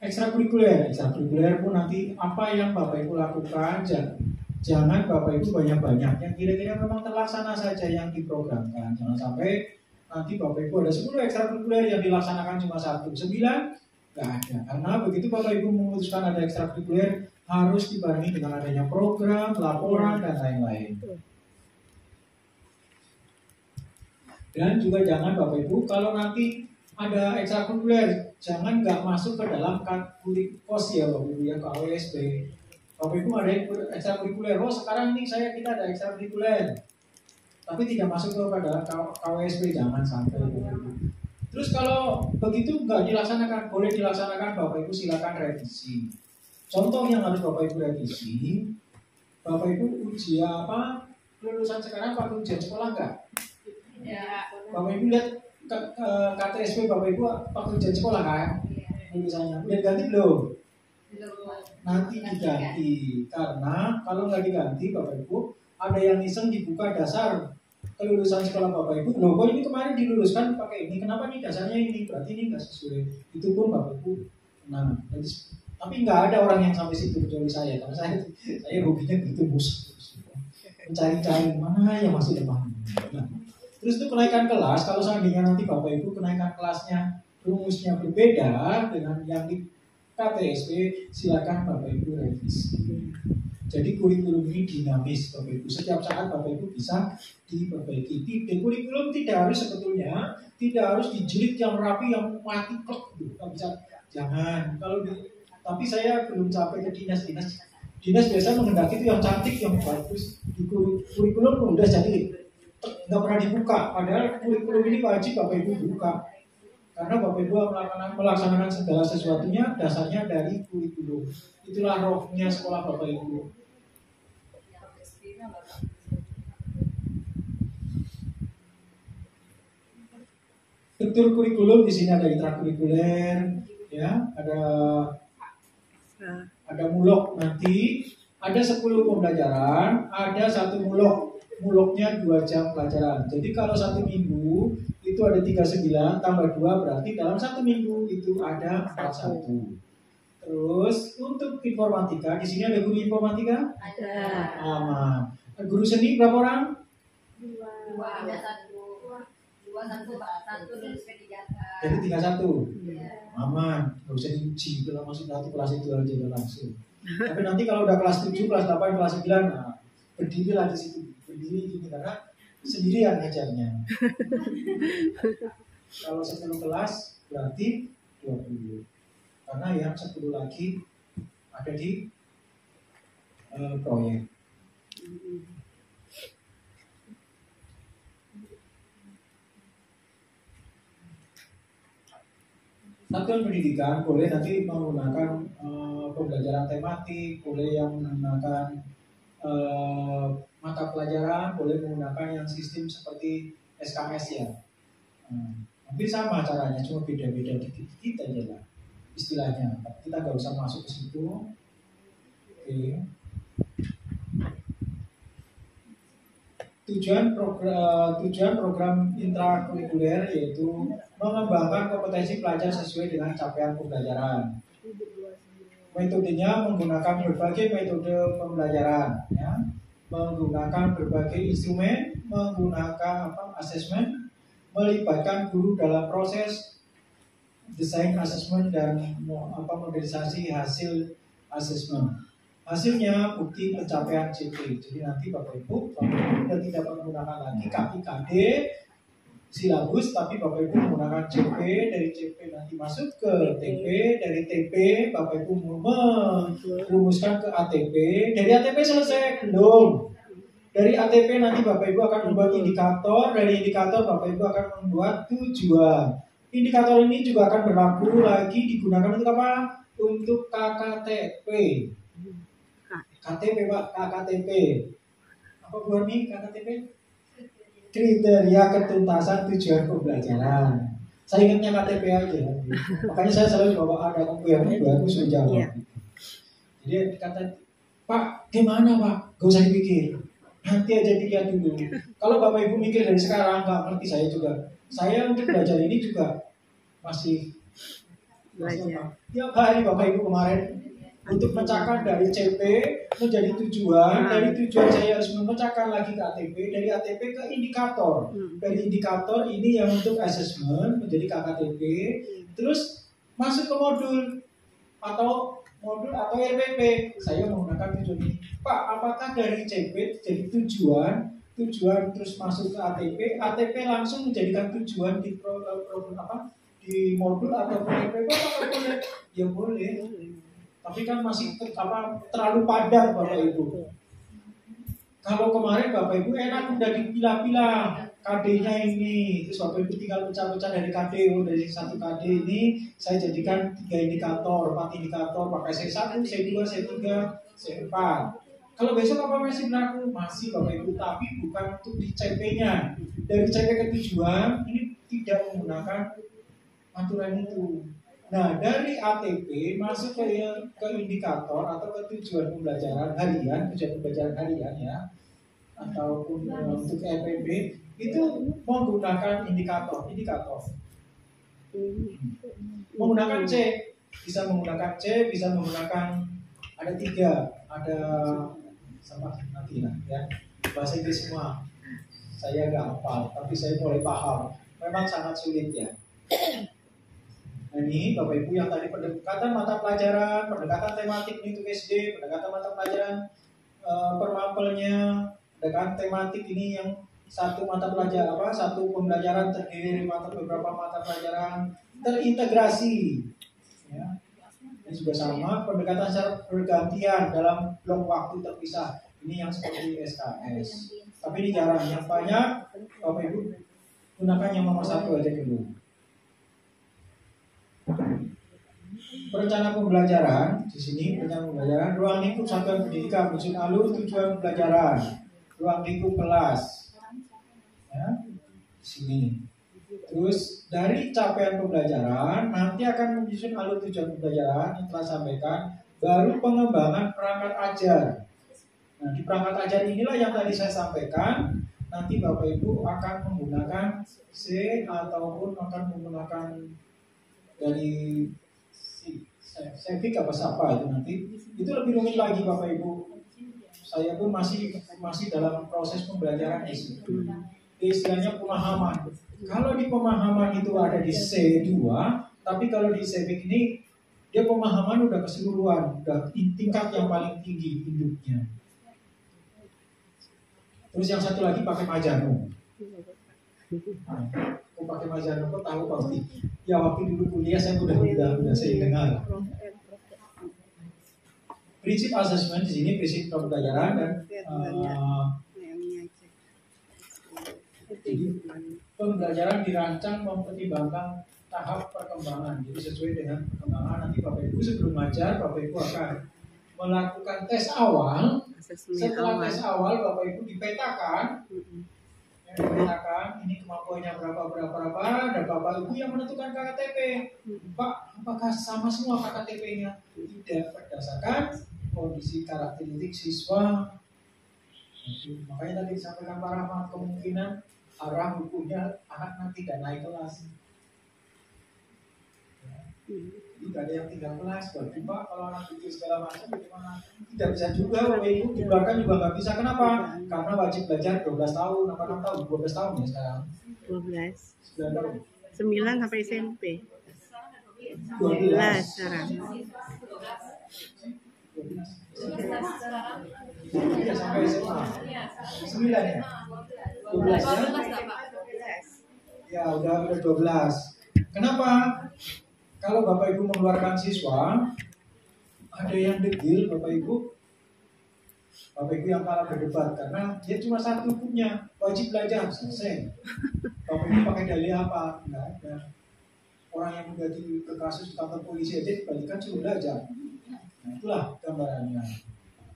Ekstrakurikuler pun nanti apa yang Bapak Ibu lakukan, jangan Bapak Ibu banyak-banyak. Yang kira-kira memang terlaksana saja yang diprogramkan. Jangan sampai nanti Bapak Ibu ada 10 ekstrakurikuler yang dilaksanakan cuma 1, 9 nggak ada. Karena begitu Bapak Ibu memutuskan ada ekstrakurikuler harus dibarengi dengan adanya program, laporan dan lain-lain. Dan juga jangan Bapak Ibu kalau nanti ada ekstrakurikuler jangan nggak masuk ke dalam kategori kos ya Bapak Ibu ya, KWSP. Bapak Ibu ada ekstrakurikuler, oh sekarang ini kita ada ekstrakurikuler, tapi tidak masuk kepada KWSP, jangan sampai Bapak Ibu. Terus kalau begitu nggak dilaksanakan, boleh dilaksanakan Bapak Ibu silakan revisi. Contoh yang harus Bapak Ibu revisi, Bapak Ibu ujian kelulusan sekarang pakai ujian sekolah nggak? Ya. Bapak Ibu lihat KTSP Bapak Ibu pakai ujian sekolah kan? Lulusannya udah ganti belum? Nanti diganti, karena kalau nggak diganti Bapak Ibu ada yang iseng dibuka dasar kelulusan sekolah Bapak Ibu, loh kok ini kemarin diluluskan pakai ini, kenapa nih dasarnya ini, berarti ini nggak sesuai. Itu pun Bapak Ibu tapi nggak ada orang yang sampai situ kecuali saya, karena saya hobinya gitu mencari-cari mana yang masih depan. Nah, terus itu kenaikan kelas, kalau seandainya nanti Bapak Ibu kenaikan kelasnya rumusnya berbeda dengan yang di KTSP, silakan Bapak Ibu revisi. Jadi kurikulum ini dinamis Bapak Ibu. Setiap saat Bapak Ibu bisa diperbaiki. Kurikulum tidak harus sebetulnya tidak harus dijilid yang rapi, yang mati klok gitu. Bisa, jangan. Tapi saya belum sampai ke dinas. Dinas biasa menghendaki itu yang cantik, yang bagus. Di kurikulum pun udah jadi nggak pernah dibuka. Padahal kurikulum ini wajib Bapak Ibu buka. Karena Bapak Ibu melaksanakan segala sesuatunya dasarnya dari kurikulum. Itulah rohnya sekolah Bapak Ibu. Struktur kurikulum di sini ada intrakurikuler, ya, ada mulok nanti, ada 10 pembelajaran, ada 1 mulok. Muloknya 2 jam pelajaran. Jadi kalau 1 minggu itu ada 39 tambah 2 berarti dalam 1 minggu itu ada 41. Terus untuk informatika di sini ada guru informatika? Ada. Aman. Guru seni berapa orang? 2. Ada 1. 2 1 Jadi 31. Aman. Nggak usah diuji kalau masuk satu kelas itu aja udah langsung. Tapi nanti kalau udah kelas 7, kelas 8, kelas 9, nah, berdiri lah di situ. Berdiri gini karena sendirian ngajarnya. Kalau 10 kelas berarti 20. Karena yang 10 lagi ada di proyek. Satuan pendidikan boleh nanti menggunakan pembelajaran tematik, boleh yang menggunakan mata pelajaran, boleh menggunakan yang sistem seperti SKS ya. Hampir sama caranya, cuma beda-beda dikit-dikit aja lah istilahnya. Kita nggak usah masuk ke situ. Oke. Tujuan program intrakurikuler yaitu mengembangkan kompetensi pelajar sesuai dengan capaian pembelajaran. Metodenya menggunakan berbagai metode pembelajaran, ya, menggunakan berbagai instrumen, menggunakan asesmen, melibatkan guru dalam proses desain asesmen dan modernisasi hasil asesmen. Hasilnya bukti pencapaian CP. Jadi nanti Bapak Ibu sudah tidak menggunakan lagi KIKD silabus, tapi Bapak Ibu menggunakan CP. Dari CP nanti masuk ke TP, dari TP Bapak Ibu merumuskan ke ATP. Dari ATP selesai belum? Dari ATP nanti Bapak Ibu akan membuat indikator. Dari indikator Bapak Ibu akan membuat tujuan. Indikator ini juga akan berlaku lagi digunakan untuk apa? Untuk KKTP. KTP Pak, KKTP. Apa buat nih KKTP? Kriteria ketuntasan tujuan pembelajaran. Saya ingatnya KTP aja. Makanya saya selalu bawa ada buku yang baru suruh jawab. Jadi kata Pak, gimana Pak? Gak usah dipikir. Nanti aja dilihat dulu. Kalau Bapak Ibu mikir dari sekarang, nggak ngerti saya juga. Saya untuk belajar ini juga masih belajar. Tiap hari Bapak Ibu kemarin untuk memecahkan dari CP menjadi tujuan, dari tujuan saya harus memecahkan lagi ke ATP, dari ATP ke indikator. Dari indikator ini yang untuk assessment menjadi KKTP, terus masuk ke modul atau RPP. Saya menggunakan tujuan ini. Pak, apakah dari CP jadi tujuan terus masuk ke ATP, ATP langsung menjadikan tujuan di di modul atau RPP? Boleh? Ya boleh. Tapi kan masih terlalu padat Bapak Ibu. Kalau kemarin Bapak Ibu enak udah dipilah-pilah KD-nya ini, terus Bapak Ibu tinggal pecah-pecah dari KD, dari satu KD ini saya jadikan 3 indikator, 4 indikator, pakai C1, C2, C3, C4. Kalau besok apa masih berlaku? Masih Bapak Ibu, tapi bukan untuk di CP-nya. Dari CP ke tujuan ini tidak menggunakan aturan itu. Nah, dari ATP masuk ke indikator atau ke tujuan pembelajaran harian, tujuan pembelajaran harian ya, ataupun untuk RPP itu menggunakan indikator. Menggunakan C, bisa menggunakan C, bisa menggunakan ada 3, ada sama nanti ya. Bahasa Inggris semua. Saya nggak hafal, tapi saya boleh paham. Memang sangat sulit ya. Nah ini Bapak Ibu yang tadi pendekatan mata pelajaran, pendekatan tematik ini untuk SD, pendekatan mata pelajaran per mapelnya, pendekatan tematik ini yang satu mata pelajaran satu pembelajaran terdiri dari beberapa mata pelajaran terintegrasi. Ya. Ini juga sama, pendekatan secara bergantian dalam blok waktu terpisah. Ini yang seperti SKS. Tapi ini jarang, yang banyak Bapak Ibu gunakan yang nomor 1 aja dulu. Perencanaan pembelajaran di sini, perencanaan pembelajaran, ruang lingkup satuan pendidikan, fungsi alur, tujuan pembelajaran, ruang lingkup kelas, ya, di sini. Terus dari capaian pembelajaran nanti akan menyusun alur tujuan pembelajaran yang telah sampaikan, baru pengembangan perangkat ajar. Nah di perangkat ajar inilah yang tadi saya sampaikan. Nanti Bapak Ibu akan menggunakan C ataupun akan menggunakan dari Sevik apa siapa itu nanti. Itu lebih rumit lagi Bapak Ibu. Saya pun masih dalam proses pembelajaran di situ. Istilahnya pemahaman. Kalau di pemahaman itu ada di C2, tapi kalau di Sevik ini dia pemahaman udah keseluruhan, udah tingkat yang paling tinggi hidupnya. Terus yang satu lagi pakai Majano. Aku pakai Majano, kok tahu pasti? Ya waktu dulu kuliah saya udah saya dengar. prinsip asesmen di sini prinsip pembelajaran dan jadi pembelajaran dirancang mempertimbangkan tahap perkembangan. Jadi sesuai dengan perkembangan nanti Bapak Ibu sebelum mengajar Bapak Ibu akan melakukan tes awal. Setelah tes awal Bapak Ibu dipetakan. Dipetakan ini kemampuannya berapa dan Bapak Ibu yang menentukan KKTP. Pak, apakah sama semua KKTP-nya? Tidak, berdasarkan kondisi karakteristik siswa. Makanya tadi disampaikan Pak Rahmat, kemungkinan arah bukunya anak nanti tidak naik kelas. Tidak ada yang tinggal kelas, berarti Pak kalau anak bikin segala macam bagaimana? Tidak bisa juga Bapak Ibu, di belakang juga nggak bisa. Kenapa? Karena wajib belajar 12 tahun, 6 tahun, 12 tahun ya sekarang. 12. 9 tahun. 9 sampai SMP. 12 sekarang. 12 sampai SMA. 9 ya? 12 ya? Ya udah 12. Kenapa? Kalau Bapak Ibu mengeluarkan siswa, ada yang degil Bapak Ibu yang kalah berdebat karena dia cuma satu hukumnya, wajib belajar, selesai. Bapak Ibu pakai dalih apa? Enggak ada. Orang yang udah ke kasus di kantor polisi aja dibalikan suruh belajar. Nah itulah gambarannya.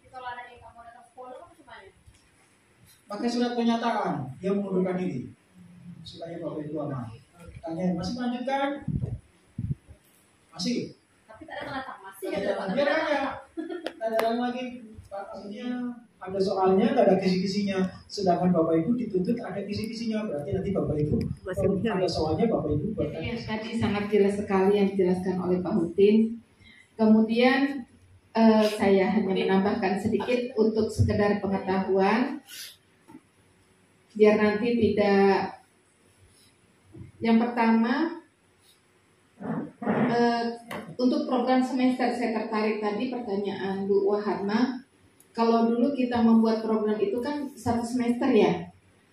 Kalau ada yang kamu datang sekolah kan gimana? Pakai surat pernyataan dia mengundurkan diri supaya Bapak Ibu aman. Tanya masih melanjutkan? Masih. Tapi tak ada tanda tangan. Masih Biar ada aja. Ada lagi. Maksudnya ada soalnya, nggak ada kisi-kisinya. Sedangkan Bapak Ibu dituntut ada kisi-kisinya. Berarti nanti Bapak Ibu ada soalnya Bapak Ibu buatkan. Ya, tadi sangat jelas sekali yang dijelaskan oleh Pak Hutin. Kemudian saya hanya menambahkan sedikit untuk sekedar pengetahuan, biar nanti tidak. Yang pertama, untuk program semester saya tertarik tadi pertanyaan Bu Waharma. Kalau dulu kita membuat program itu kan 1 semester ya,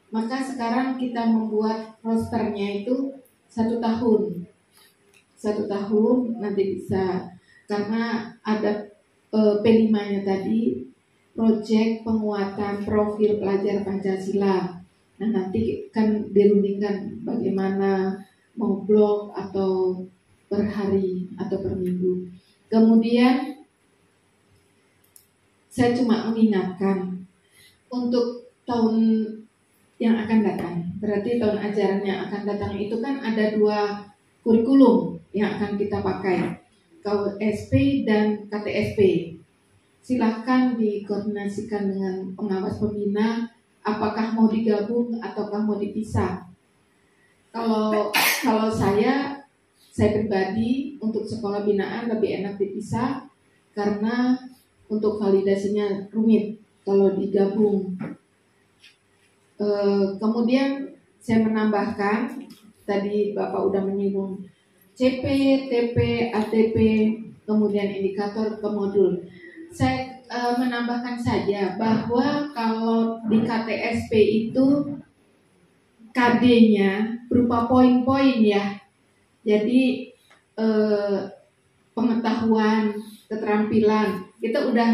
maka sekarang kita membuat rosternya itu 1 tahun. 1 tahun nanti bisa, karena ada P5-nya tadi, proyek penguatan profil pelajar Pancasila. Nah nanti kan dirundingkan bagaimana mau blok atau per hari atau per minggu. Kemudian saya cuma mengingatkan untuk tahun yang akan datang, berarti tahun ajaran yang akan datang itu kan ada 2 kurikulum yang akan kita pakai, KSP dan KTSP. Silahkan dikoordinasikan dengan pengawas pembina, apakah mau digabung ataukah mau dipisah. Kalau saya pribadi untuk sekolah binaan lebih enak dipisah karena untuk validasinya rumit kalau digabung. Kemudian saya menambahkan, tadi Bapak udah menyinggung CP, TP, ATP, kemudian indikator ke modul. Saya menambahkan saja bahwa kalau di KTSP itu KD-nya berupa poin-poin ya. Jadi pengetahuan, keterampilan kita udah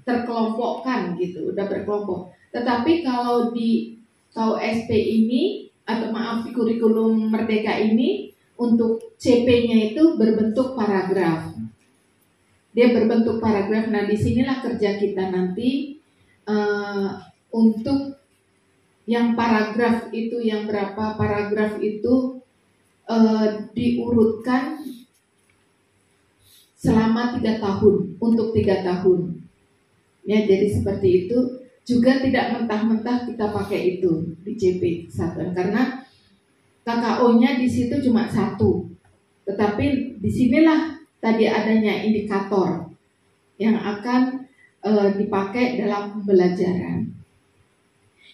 terkelompokkan gitu, udah berkelompok. Tetapi kalau di KUSP ini atau maaf di kurikulum Merdeka ini untuk CP-nya itu berbentuk paragraf. Dia berbentuk paragraf. Nah disinilah kerja kita nanti untuk yang paragraf itu, yang berapa paragraf itu diurutkan selama 3 tahun, untuk 3 tahun. Ya, jadi seperti itu. Juga tidak mentah-mentah kita pakai itu di CP kesatuan, karena KKO-nya di situ cuma 1. Tetapi disinilah tadi adanya indikator yang akan dipakai dalam pembelajaran.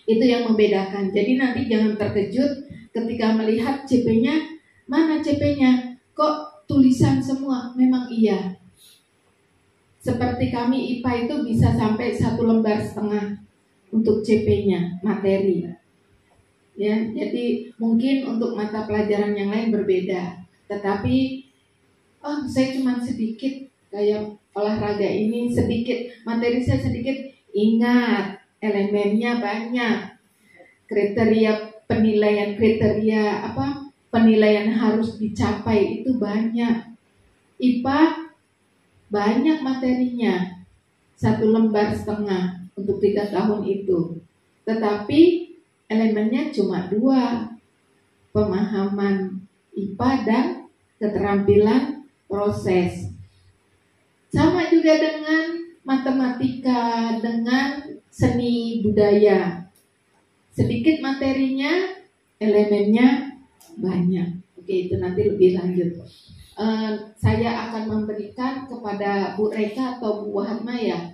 Itu yang membedakan. Jadi nanti jangan terkejut ketika melihat CP-nya, mana CP-nya? Kok tulisan semua? Memang iya. Seperti kami IPA itu bisa sampai 1,5 lembar untuk CP-nya, materi. Ya, jadi mungkin untuk mata pelajaran yang lain berbeda. Tetapi saya cuma sedikit kayak olahraga ini sedikit, materi saya sedikit, ingat elemennya banyak, penilaian harus dicapai itu banyak. IPA banyak materinya, 1,5 lembar untuk 3 tahun itu, tetapi elemennya cuma 2, pemahaman IPA dan keterampilan proses. Sama juga dengan matematika, dengan seni budaya, sedikit materinya, elemennya banyak. Oke, itu nanti lebih lanjut. Saya akan memberikan kepada Bu Reka atau Bu Wahatma ya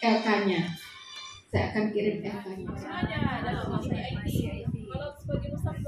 LK-nya. Saya akan kirim LK-nya. Kalau sebagai ustaz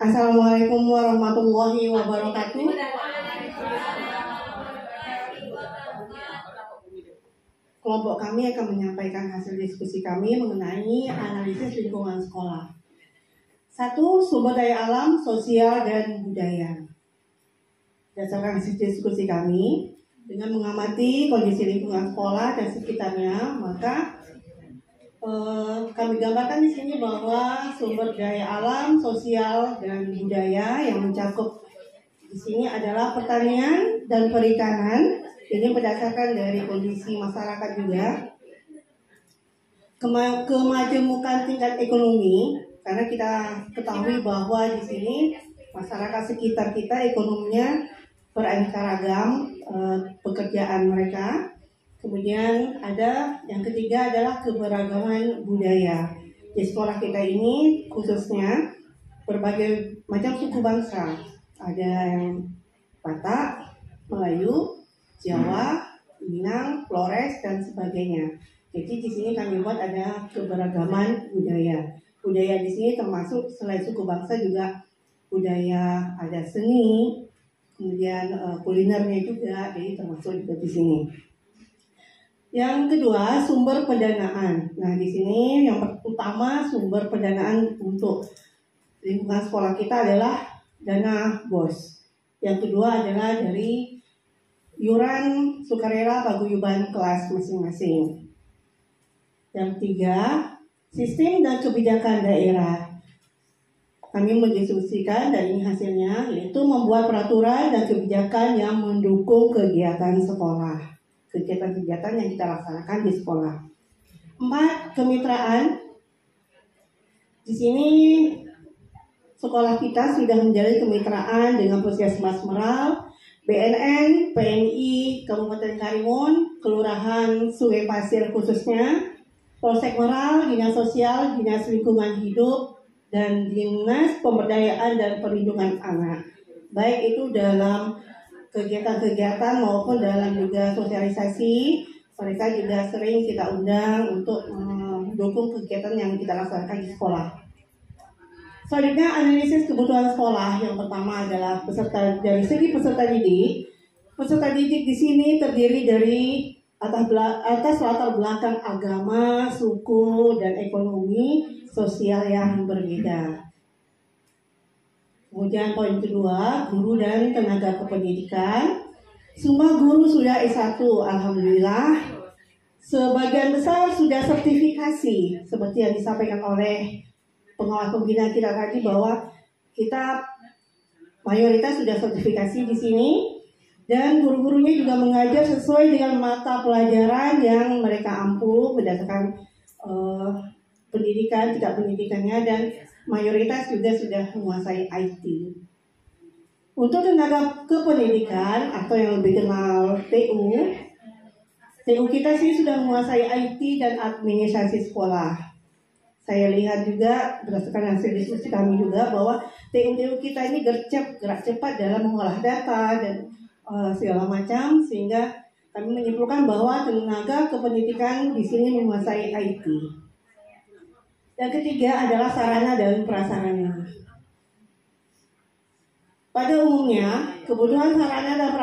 Assalamualaikum warahmatullahi wabarakatuh. Kelompok kami akan menyampaikan hasil diskusi kami mengenai analisis lingkungan sekolah. 1. Sumber daya alam, sosial, dan budaya. Berdasarkan hasil diskusi kami, dengan mengamati kondisi lingkungan sekolah dan sekitarnya, maka kami gambarkan di sini bahwa sumber daya alam, sosial, dan budaya yang mencakup di sini adalah pertanian dan perikanan. Ini berdasarkan dari kondisi masyarakat juga. Kemajemukan tingkat ekonomi, karena kita ketahui bahwa di sini masyarakat sekitar kita ekonominya beraneka ragam pekerjaan mereka. Kemudian ada yang ketiga adalah keberagaman budaya. Di sekolah kita ini khususnya berbagai macam suku bangsa. Ada yang Batak, Melayu, Jawa, Minang, Flores, dan sebagainya. Jadi di sini kami buat ada keberagaman budaya. Budaya di sini termasuk selain suku bangsa juga budaya, ada seni, kemudian kulinernya juga, jadi termasuk juga di sini. Yang kedua, sumber pendanaan. Nah, di sini yang utama sumber pendanaan untuk lingkungan sekolah kita adalah dana BOS. Yang kedua adalah dari iuran sukarela paguyuban kelas masing-masing. Yang ketiga, sistem dan kebijakan daerah. Kami mendiskusikan dari hasilnya, yaitu membuat peraturan dan kebijakan yang mendukung kegiatan sekolah. Kegiatan-kegiatan yang kita laksanakan di sekolah. 4. Kemitraan. Di sini sekolah kita sudah menjalin kemitraan dengan Puskesmas Meral, BNN, PMI Kabupaten Karimun, Kelurahan Sungai Pasir khususnya, Polsek Meral, Dinas Sosial, Dinas Lingkungan Hidup, dan Dinas Pemberdayaan dan Perlindungan Anak. Baik itu dalam kegiatan-kegiatan maupun dalam juga sosialisasi, mereka juga sering kita undang untuk mendukung kegiatan yang kita laksanakan di sekolah. Selanjutnya analisis kebutuhan sekolah. Yang pertama adalah dari segi peserta didik. Peserta didik di sini terdiri dari atas latar belakang agama, suku, dan ekonomi sosial yang berbeda. Kemudian poin kedua, guru dan tenaga kependidikan. Semua guru sudah S1, alhamdulillah. Sebagian besar sudah sertifikasi, seperti yang disampaikan oleh pengawas pembina kita tadi bahwa kita mayoritas sudah sertifikasi di sini, dan guru-gurunya juga mengajar sesuai dengan mata pelajaran yang mereka ampuh berdasarkan pendidikan, tingkat pendidikannya, dan mayoritas juga sudah menguasai IT. Untuk tenaga kependidikan atau yang lebih kenal TU kita sih sudah menguasai IT dan administrasi sekolah. Saya lihat juga berdasarkan hasil diskusi kami juga bahwa TU kita ini gerak cepat dalam mengolah data dan segala macam, sehingga kami menyimpulkan bahwa tenaga kependidikan di sini menguasai IT. Dan ketiga adalah sarana dan prasarana. Pada umumnya, kebutuhan sarana dan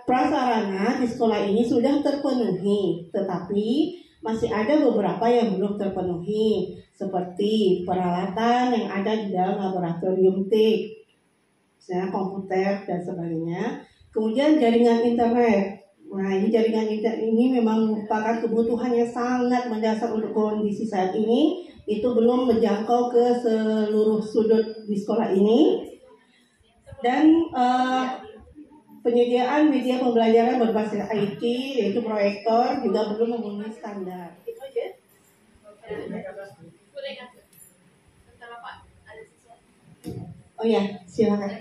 prasarana di sekolah ini sudah terpenuhi, tetapi masih ada beberapa yang belum terpenuhi, seperti peralatan yang ada di dalam laboratorium TIK, misalnya komputer dan sebagainya. Kemudian jaringan internet. Nah, ini jaringan internet ini memang merupakan kebutuhan yang sangat mendasar untuk kondisi saat ini. Itu belum menjangkau ke seluruh sudut di sekolah ini. Dan penyediaan media pembelajaran berbasis IT, yaitu proyektor, juga belum memenuhi standar. Itu aja. Oh ya, silakan.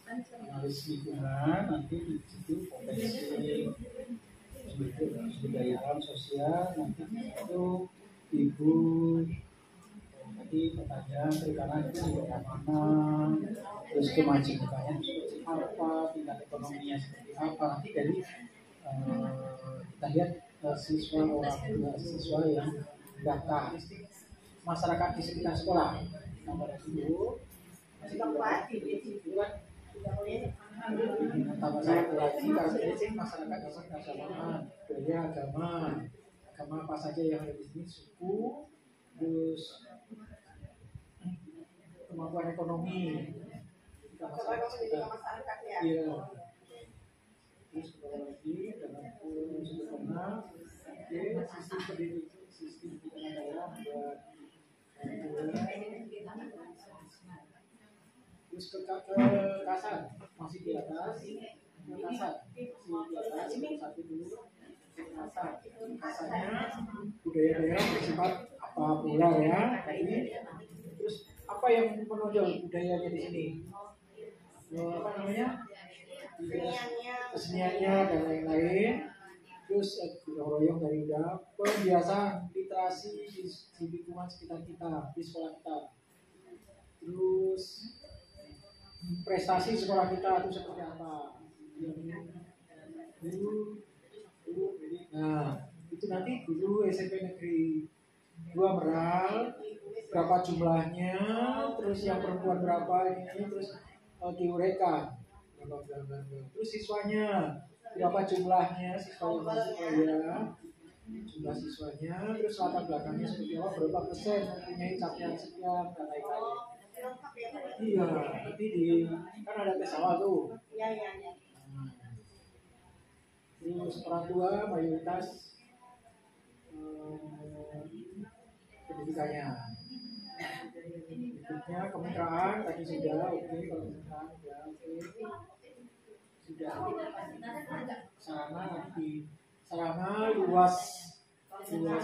Analis lingkungan nanti di situ potensi sumber daya alam sosial, nanti itu ibu tadi pertanyaan perikanan itu juga mana, terus kemajuannya seperti apa, tingkat ekonominya seperti apa. Nanti dari kita lihat siswa siswa yang daftar masyarakat di sekitar sekolah. Nah, pada dulu masih tempat itu kan tambah satu lagi karakteristik masyarakat di sekitar sekolah, budaya, agama apa saja yang ada di sini, suku, terus kemampuan ekonomi masyarakat ya. Iya. Terus lagi dalam sederhana, sistem pendidikan daerah buat terus ke kasar masih di atas, kasar masih di atas, satu dulu kasarnya budaya daerah bersifat apa pula ya ini. Terus apa yang menonjol budayanya di sini? Apa namanya? Keseniannya dan lain-lain. Terus royong dari udah pembiasaan literasi di lingkungan sekitar kita, di sekolah kita. Terus prestasi sekolah kita itu seperti apa? Nah, itu nanti dulu SMP Negeri 2 Meral berapa jumlahnya, terus yang perempuan berapa ini, terus diuraikan berapa. Terus siswanya berapa jumlahnya, siswa yang masuk ya, jumlah siswanya, terus latar belakangnya seperti apa, berapa persen mempunyai capaian sekian dan lain-lain. Iya, nanti kan ada tes awal tuh. Iya. Terus orang tua mayoritas pendidikannya. Berikutnya kemitraan tadi sudah, oke, kalau kemitraan sudah, oke. Sudah. Sarana luas ini.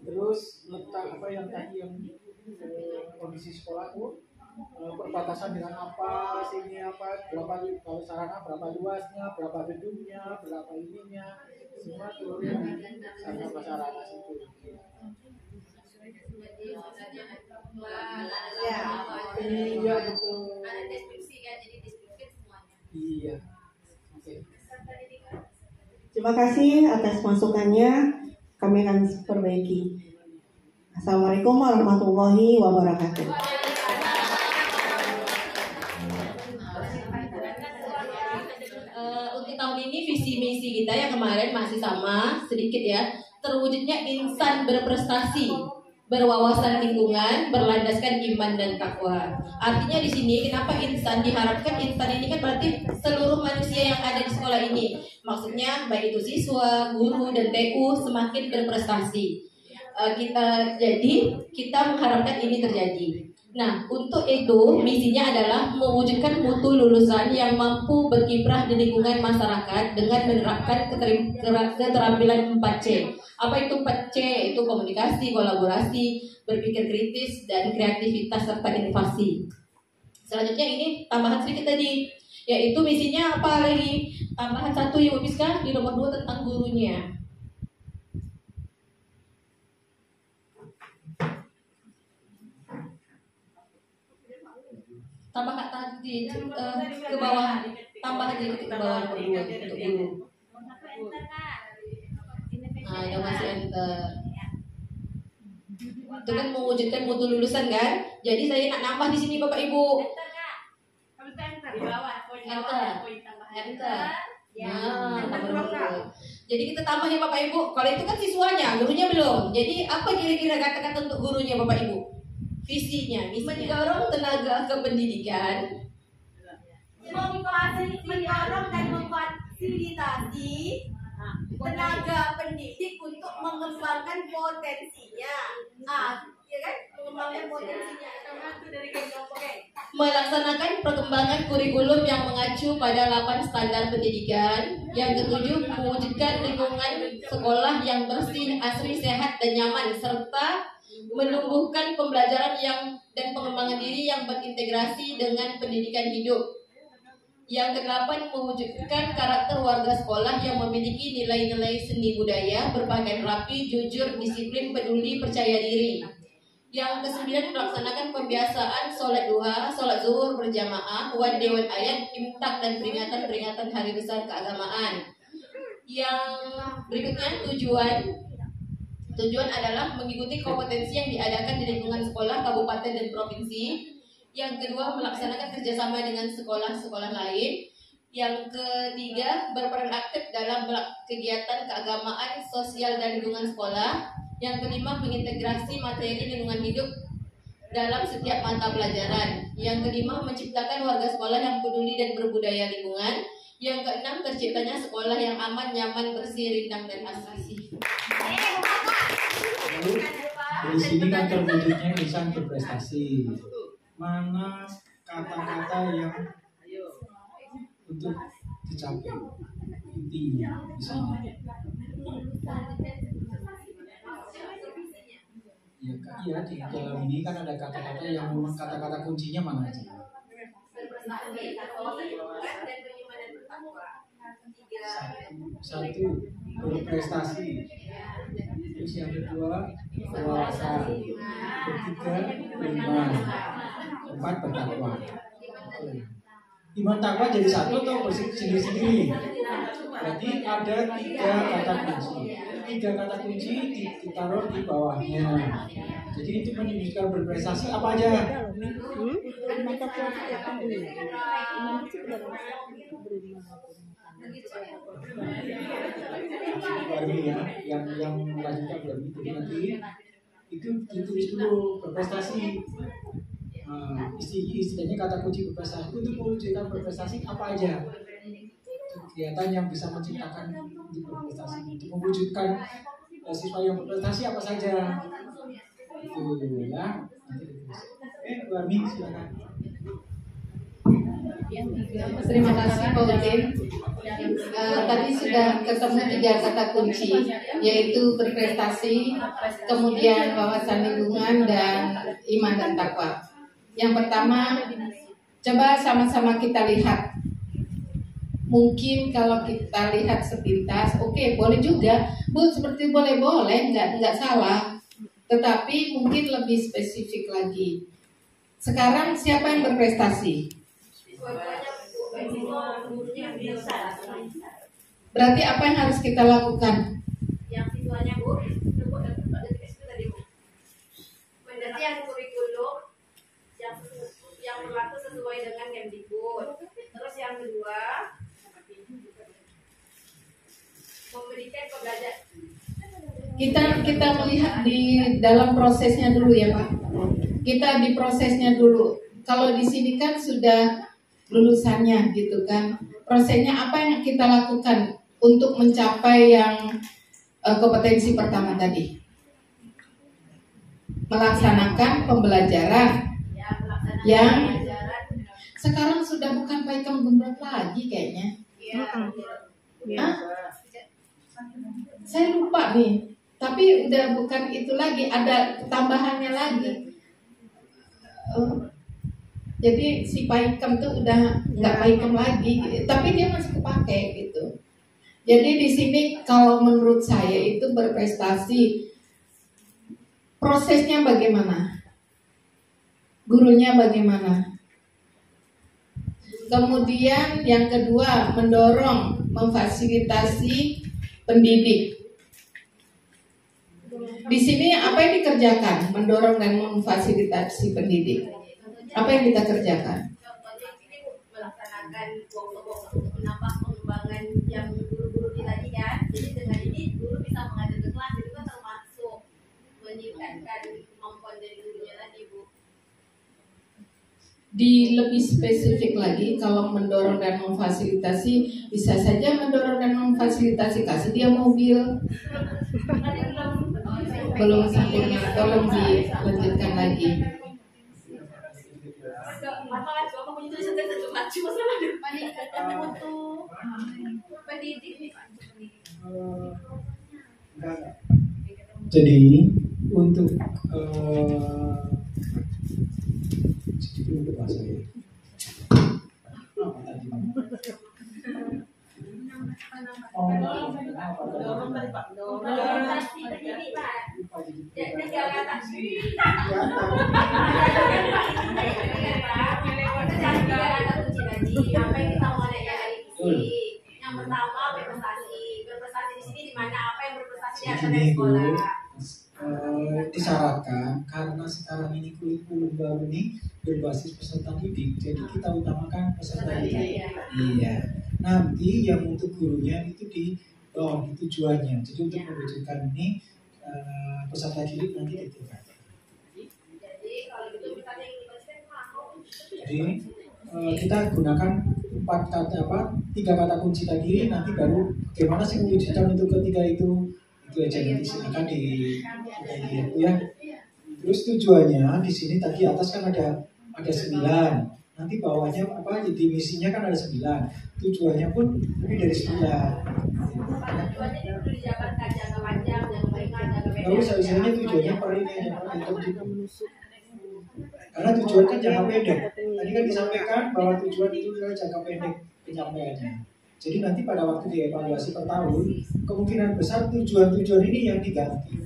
Terus letak apa yang tadi yang kondisi sekolah tuh, perbatasan dengan apa, sini apa, berapa kalau sarana berapa luasnya, berapa gedungnya, berapa ininya, semua turunnya sarana situ. Iya betul. Ada deskripsi kan, jadi deskripsi semuanya. Iya. Oke. Terima kasih atas masukannya. Kami akan perbaiki. Assalamualaikum warahmatullahi wabarakatuh. Untuk tahun ini visi misi kita yang kemarin masih sama sedikit ya, terwujudnya insan berprestasi, berwawasan lingkungan, berlandaskan iman dan takwa. Artinya di sini kenapa insan diharapkan? Insan ini kan berarti seluruh manusia yang ada di sekolah ini. Maksudnya baik itu siswa, guru dan TU semakin berprestasi. Kita mengharapkan ini terjadi. Nah, untuk itu misinya adalah mewujudkan mutu lulusan yang mampu berkiprah di lingkungan masyarakat dengan menerapkan keterampilan 4C. Apa itu 4C? Itu komunikasi, kolaborasi, berpikir kritis, dan kreativitas serta inovasi. Selanjutnya ini tambahan sedikit tadi, yaitu misinya apa lagi? Tambahan 1 Ibu Piska di nomor 2 tentang gurunya. tambah kata di ke bawah, tambah aja ke bawah berdua untuk guru. Nah, yang masih enter. Itu kan mewujudkan mutu lulusan kan? Jadi saya nak nambah di sini Bapak Ibu. Enter. Jadi kita tambah ya Bapak Ibu. Kalau itu kan siswanya, gurunya belum. Jadi apa kira-kira kata-kata untuk gurunya Bapak Ibu? Visinya, mendorong tenaga kependidikan, mendorong dan memfasilitasi tenaga pendidik untuk mengembangkan potensinya. Ya kan? Mengembangkan potensinya. Melaksanakan perkembangan kurikulum yang mengacu pada 8 standar pendidikan. Yang ketujuh, mewujudkan lingkungan sekolah yang bersih, asri, sehat, dan nyaman, serta menumbuhkan pembelajaran dan pengembangan diri yang berintegrasi dengan pendidikan hidup. Yang kedelapan, mewujudkan karakter warga sekolah yang memiliki nilai-nilai seni budaya, berpakaian rapi, jujur, disiplin, peduli, percaya diri. Yang kesembilan, melaksanakan pembiasaan sholat duha, sholat zuhur berjamaah, one day one ayat, imtak, dan peringatan-peringatan hari besar keagamaan. Yang berikutnya, Tujuan adalah mengikuti kompetensi yang diadakan di lingkungan sekolah, kabupaten, dan provinsi. Yang kedua, melaksanakan kerjasama dengan sekolah-sekolah lain. Yang ketiga, berperan aktif dalam kegiatan keagamaan, sosial, dan lingkungan sekolah. Yang kelima, mengintegrasi materi lingkungan hidup dalam setiap mata pelajaran. Yang kelima, menciptakan warga sekolah yang peduli dan berbudaya lingkungan. Yang keenam, terciptanya sekolah yang aman, nyaman, bersih, rindang, dan asri. Lalu dari sini kan terwujudnya insan berprestasi. Mana kata-kata yang untuk dicapai intinya di sini? Ya, di dalam ini kan ada kata-kata yang memang kata-kata kuncinya mana aja? Satu berprestasi. Terus yang kedua puasa, ketiga iman, keempat bertakwa. Iman takwa jadi satu atau sendiri-sendiri? Berarti ada 3 kata kunci. 3 kata kunci ditaruh di bawahnya. Jadi itu menunjukkan berprestasi apa aja? Baru ya, yang melanjutkan baru itu nanti itu ditulis dulu berprestasi. Istilahnya kata kunci berprestasi itu mewujudkan berprestasi apa aja? Kegiatan yang bisa menciptakan berprestasi, untuk mewujudkan siswa yang berprestasi apa saja? Itu ya. Bu Armi, silakan. Terima kasih Pak Udin. Tadi sudah ketemu 3 kata kunci, yaitu berprestasi, kemudian wawasan lingkungan, dan iman dan takwa. Yang pertama, coba sama-sama kita lihat. Mungkin kalau kita lihat sepintas, oke, boleh juga, Bu, seperti boleh-boleh, nggak salah. Tetapi mungkin lebih spesifik lagi. Sekarang siapa yang berprestasi? Berarti apa yang harus kita lakukan? Yang siswanya Bu, mendesain kurikulum yang berlaku sesuai dengan Kemdikbud. Terus yang kedua, memberikan pembelajaran. Kita melihat di dalam prosesnya dulu ya Pak. Kita di prosesnya dulu. Kalau di sini kan sudah lulusannya gitu kan. Prosesnya apa yang kita lakukan untuk mencapai yang kompetensi pertama tadi? Melaksanakan pembelajaran yang sekarang sudah bukan Paikam Gumrot lagi kayaknya. Saya lupa nih. Tapi udah bukan itu lagi, ada tambahannya lagi. Jadi si Paikam tuh udah nggak Paikam lagi, tapi dia masih kepake gitu. Jadi di sini kalau menurut saya itu berprestasi. Prosesnya bagaimana? Gurunya bagaimana? Kemudian yang kedua, mendorong, memfasilitasi pendidik. Di sini apa yang dikerjakan? Mendorong dan memfasilitasi pendidik. Apa yang kita kerjakan? Contohnya ini melaksanakan workshop untuk menambah pengembangan yang guru-guru tadi kan. Jadi dengan ini guru bisa mengajar ke kelas, itu kan termasuk meningkatkan kemampuan dari gurunya tadi, Bu. Di lebih spesifik lagi, kalau mendorong dan memfasilitasi, bisa saja mendorong dan memfasilitasi, kasih dia mobil. Belum sempurna, tolong dilanjutkan lagi. Meningkatkan mutu pendidik. Jadi untuk untuk bahasa ya. Yang pertama berprestasi. Berprestasi di sini di mana? Apa yang berprestasi di atas Begini, Bu, sekolah? disyaratkan karena sekarang ini kurikulum baru ini berbasis peserta didik, jadi kita utamakan peserta didik. Iya. Nanti yang untuk gurunya itu di bawah tujuannya. Jadi untuk mewujudkan ini peserta didik nanti ditingkatkan. Jadi kalau gitu misalnya yang konsisten mau. Jadi kita gunakan 3 kata kunci tadi, nanti baru bagaimana sih mewujudkan untuk ketiga itu aja nanti silakan di ya. Terus tujuannya di sini tadi atas kan ada 9, nanti bawahnya apa? Jadi misinya kan ada 9, tujuannya pun lebih dari 9. Tujuannya ini perlu dijabarkan jangka panjang, jangka menengah, jangka pendek. Lalu sebenarnya tujuannya per ini karena tujuan kan jangka pendek. Tadi kan disampaikan bahwa tujuan itu adalah jangka pendek penyampaiannya. Jadi nanti pada waktu dievaluasi per tahun, kemungkinan besar tujuan-tujuan ini yang diganti.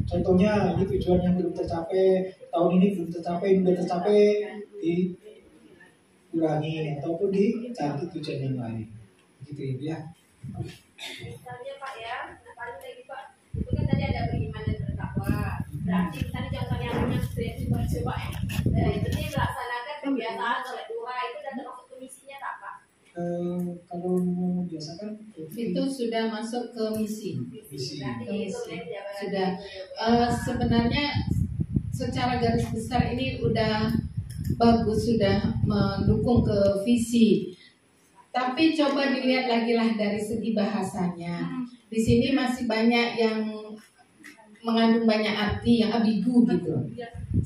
Contohnya ini tujuan yang belum tercapai, tahun ini belum tercapai, sudah tercapai, dikurangi ataupun diganti tujuan yang lain. Begitu ya. Misalnya Pak ya, paling lagi Pak, itu kan tadi ada beriman dan bertakwa. Berarti misalnya contohnya punya coba ya. Itu nih melaksanakan kebiasaan sholat duha, itu sudah termasuk ke misinya tak Pak? Kalau biasa kan Itu sudah masuk ke misi. Berarti itu Sudah. Sebenarnya secara garis besar ini udah bagus, sudah mendukung ke visi. Tapi coba dilihat lagi lah dari segi bahasanya. Di sini masih banyak yang mengandung banyak arti yang ambigu gitu.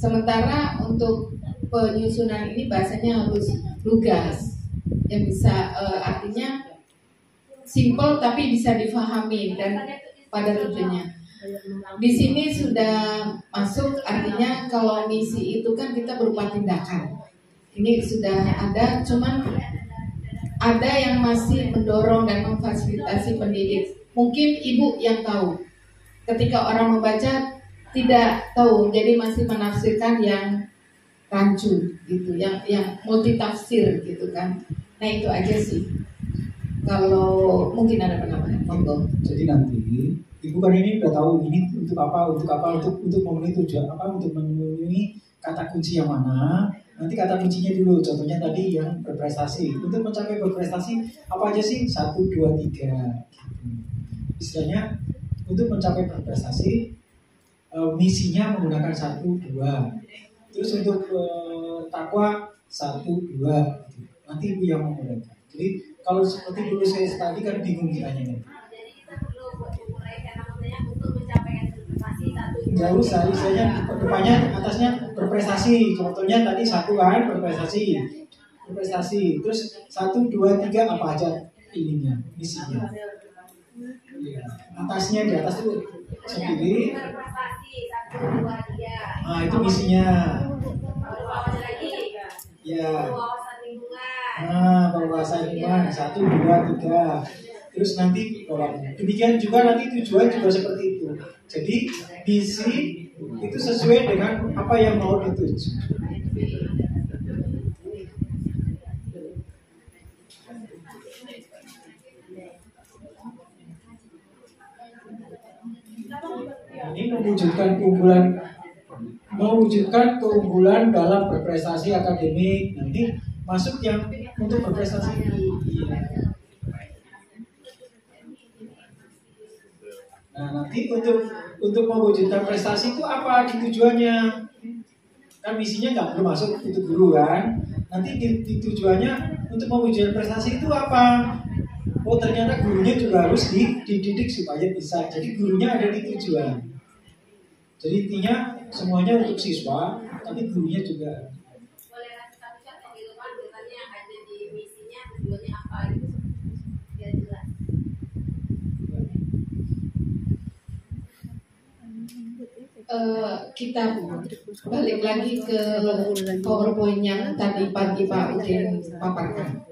Sementara untuk penyusunan ini bahasanya harus lugas, yang bisa artinya simple tapi bisa difahami dan pada tujuannya. Di sini sudah masuk, artinya kalau misi itu kan kita berupa tindakan. Ini sudah ada, cuman ada yang masih mendorong dan memfasilitasi pendidik. Mungkin ibu yang tahu. Ketika orang membaca tidak tahu, jadi masih menafsirkan yang rancu gitu, yang multitafsir gitu kan. Nah itu aja sih. Kalau mungkin ada penambahan, monggo. Jadi nanti ibu kan ini udah tahu ini untuk apa, untuk memenuhi tujuan apa, untuk memenuhi kata kunci yang mana. Nanti kata kuncinya dulu, contohnya tadi yang berprestasi. Untuk mencapai berprestasi apa aja sih? 1, 2, 3. Gitu. Istilahnya untuk mencapai berprestasi misinya menggunakan 1, 2. Terus untuk takwa 1, 2. Gitu. Nanti ibu yang menguraikan. Jadi kalau seperti dulu saya tadi kan bingung kiranya nih. Jadi kita perlu menguraikan maksudnya untuk mencapai berprestasi 1. Nggak usah, istilahnya depannya atasnya berprestasi. Contohnya tadi 1 kan berprestasi. Terus 1, 2, 3 apa aja ininya, misinya. Ya, atasnya di atas itu sendiri. Berprestasi 1, 2, 3. Nah itu misinya. Bawah lagi. Ya. Wawasan lingkungan. Nah wawasan lingkungan 1, 2, 3. Terus nanti bawahnya. Demikian juga nanti tujuan juga seperti itu. Jadi misi itu sesuai dengan apa yang mau dituju. Ini mewujudkan keunggulan dalam berprestasi akademik. Nanti masuk yang untuk berprestasi itu. Nah, nanti untuk mewujudkan prestasi itu apa tujuannya? Kan misinya nggak perlu masuk itu guru kan? Nanti di tujuannya untuk mewujudkan prestasi itu apa? Oh, ternyata gurunya juga harus dididik supaya bisa. Jadi gurunya ada di tujuan. Jadi intinya semuanya untuk siswa, tapi gurunya juga. Boleh kasih satu contoh gitu Pak, misalnya yang ada di misinya tujuannya apa gitu, biar jelas. Kita balik lagi ke PowerPoint yang tadi pagi Pak Udin paparkan.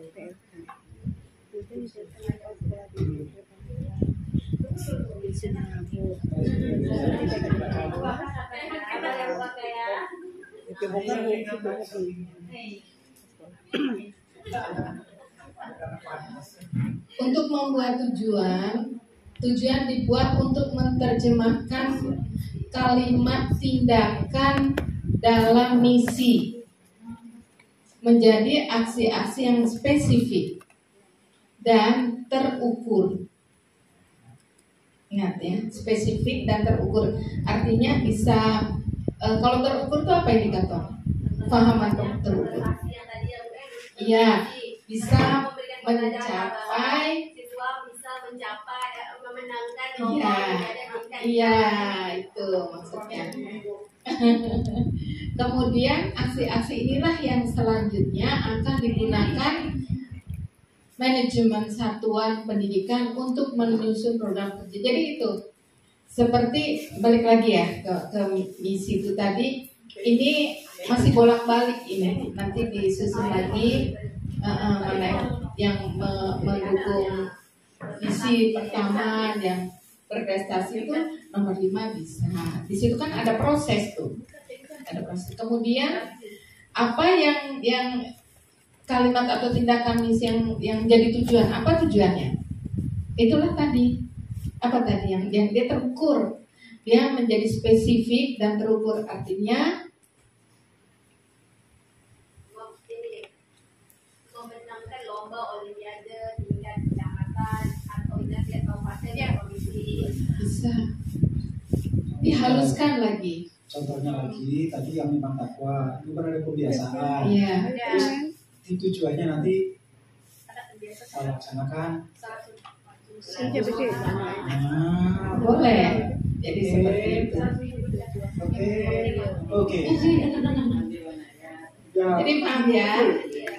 Untuk membuat tujuan dibuat untuk menerjemahkan kalimat tindakan dalam misi menjadi aksi-aksi yang spesifik dan terukur. Ingat ya, spesifik dan terukur. Artinya bisa, kalau terukur itu apa indikator? Paham atau terukur? Iya, bisa mencapai. Siswa bisa mencapai memenangkan Iya, itu maksudnya. Kemudian aksi-aksi inilah yang selanjutnya akan digunakan manajemen satuan pendidikan untuk menyusun program kerja. Jadi itu seperti balik lagi ya ke misi itu tadi. Ini masih bolak-balik ini. Nanti disusun lagi mana yang mendukung visi pertama yang berprestasi itu nomor 5 bisa. Di situ kan ada proses tuh. Ada proses. Kemudian apa yang kalimat atau tindakan misi yang jadi tujuan, apa tujuannya? Itulah tadi. Apa tadi yang dia terukur. Dia menjadi spesifik dan terukur, artinya memenangkan lomba olimpiade tingkat kecamatan atau tingkat kabupaten ya komisi. Bisa dihaluskan lagi. Contohnya lagi tadi yang memang takwa itu kan ada kebiasaan. Iya. Terus tujuannya nanti saya laksanakan. Boleh. Jadi seperti itu. Oke. Jadi paham ya.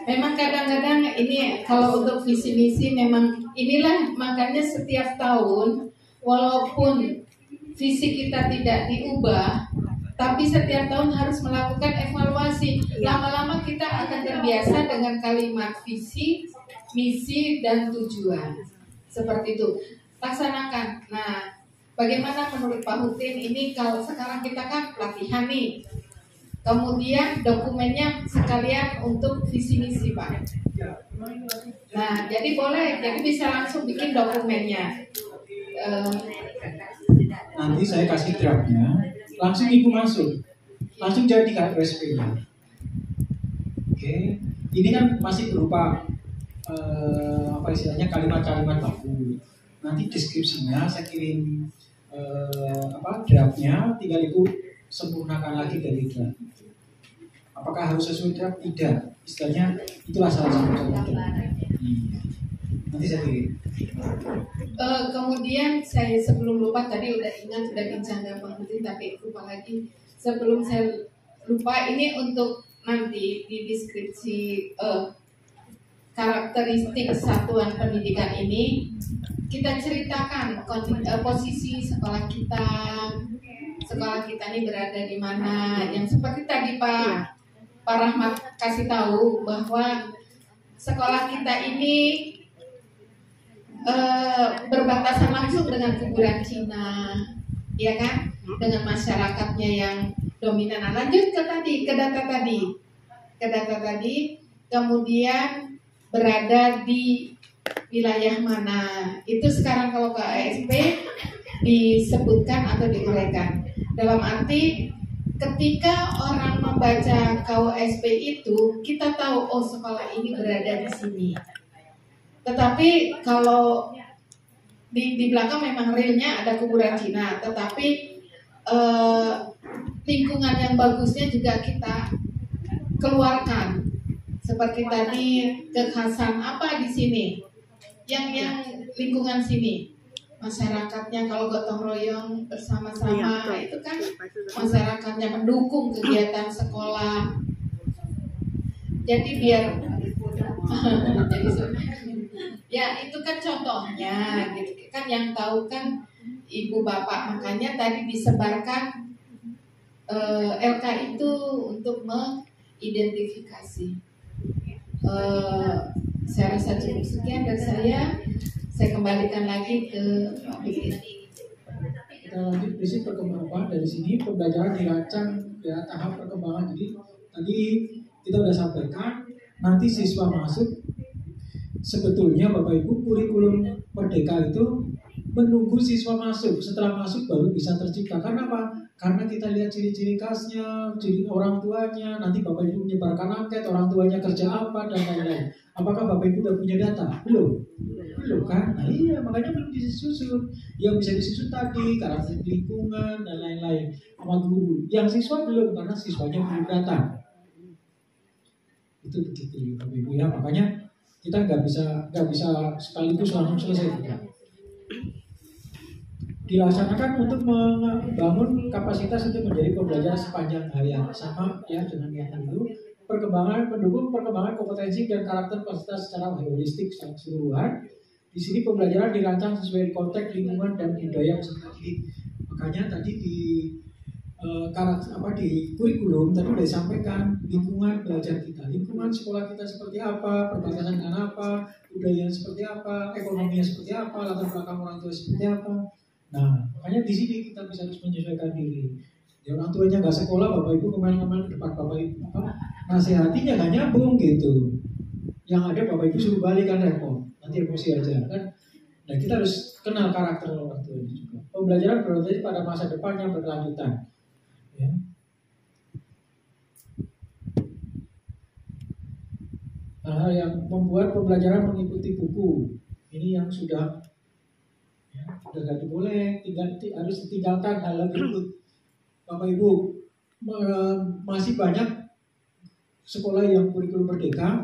Memang kadang-kadang ini kalau untuk visi misi memang inilah makanya setiap tahun walaupun visi kita tidak diubah, tapi setiap tahun harus melakukan evaluasi. Lama-lama kita akan terbiasa dengan kalimat visi, misi, dan tujuan. Seperti itu. Laksanakan. Nah, bagaimana menurut Pak Hutin ini kalau sekarang kita kan pelatihan nih. Kemudian dokumennya sekalian untuk visi misi Pak. Nah, jadi boleh, jadi bisa langsung bikin dokumennya. Nanti saya kasih draftnya, langsung ibu masuk, langsung jadi KSP-nya. Oke, ini kan masih berupa apa istilahnya kalimat-kalimat baku. Nanti deskripsinya saya kirim draftnya, tinggal ibu sempurnakan lagi dari draft. Apakah harus sesuai draft? Tidak. Istilahnya itulah salah satu contoh. Nanti saya kirim. Kemudian saya sebelum lupa tadi udah ingat sudah bincang dengan Pak Putri tapi lupa lagi. Sebelum saya lupa ini untuk nanti di deskripsi karakteristik satuan pendidikan ini kita ceritakan posisi sekolah kita ini berada di mana. Yang seperti tadi Pak Rahmat kasih tahu bahwa sekolah kita ini berbatasan langsung dengan kuburan Cina, ya kan? Dengan masyarakatnya yang dominan. Nah, lanjut ke data tadi, kemudian berada di wilayah mana? Itu sekarang kalau ke ASP disebutkan atau diuraikan. Dalam arti ketika orang membaca KUSP itu, kita tahu oh sekolah ini berada di sini. Tetapi kalau di belakang memang realnya ada kuburan Cina, tetapi lingkungan yang bagusnya juga kita keluarkan. Seperti tadi kekhasan apa di sini, yang lingkungan sini, masyarakatnya kalau gotong royong bersama-sama itu kan masyarakatnya mendukung kegiatan sekolah. Jadi biar ya itu kan contohnya gitu kan, yang tahu kan ibu bapak, makanya tadi disebarkan LK itu untuk mengidentifikasi. Saya rasa cukup sekian dari saya kembalikan lagi ke Pak Fikri. Kita lanjut prinsip perkembangan. Dari sini pembelajaran dirancang ya tahap perkembangan. Jadi tadi kita sudah sampaikan, nanti siswa masuk, sebetulnya Bapak Ibu kurikulum Merdeka itu menunggu siswa masuk. Setelah masuk baru bisa tercipta. Karena apa? Karena kita lihat ciri-ciri khasnya, ciri orang tuanya. Nanti Bapak Ibu menyebarkan angket, orang tuanya kerja apa dan lain-lain. Apakah Bapak Ibu sudah punya data? Belum kan? Nah iya, makanya belum disusun. Yang bisa disusun tadi karakter lingkungan dan lain-lain sama guru. Yang siswa belum, karena siswanya belum datang. Itu begitu Bapak Ibu ya. Makanya kita nggak bisa sekaligus langsung selesai tidak. Dilaksanakan untuk membangun kapasitas untuk menjadi pembelajar sepanjang hayat, sama ya dengan yang dulu. Mendukung perkembangan kompetensi dan karakter peserta secara holistik secara keseluruhan. Di sini pembelajaran dirancang sesuai konteks lingkungan dan budaya peserta didik. Makanya tadi di di kurikulum tadi sudah disampaikan lingkungan belajar kita, lingkungan sekolah kita seperti apa, perbatasan dengan apa, budaya seperti apa, ekonominya seperti apa, latar belakang orang tua seperti apa. Nah, makanya di sini kita bisa harus menyesuaikan diri. Ya, orang tuanya nggak sekolah, Bapak Ibu kemana-mana ke depan Bapak Ibu nasihatinya nggak nyambung gitu. Yang ada Bapak Ibu suruh balik kan repot, nanti emosi aja kan. Nah, kita harus kenal karakter orang tua juga. Pembelajaran berorientasi pada masa depan yang berkelanjutan. Ya. Hal yang membuat pembelajaran mengikuti buku ini yang sudah nggak boleh, harus ditinggalkan hal berikut. Bapak Ibu, masih banyak sekolah yang kurikulum Merdeka.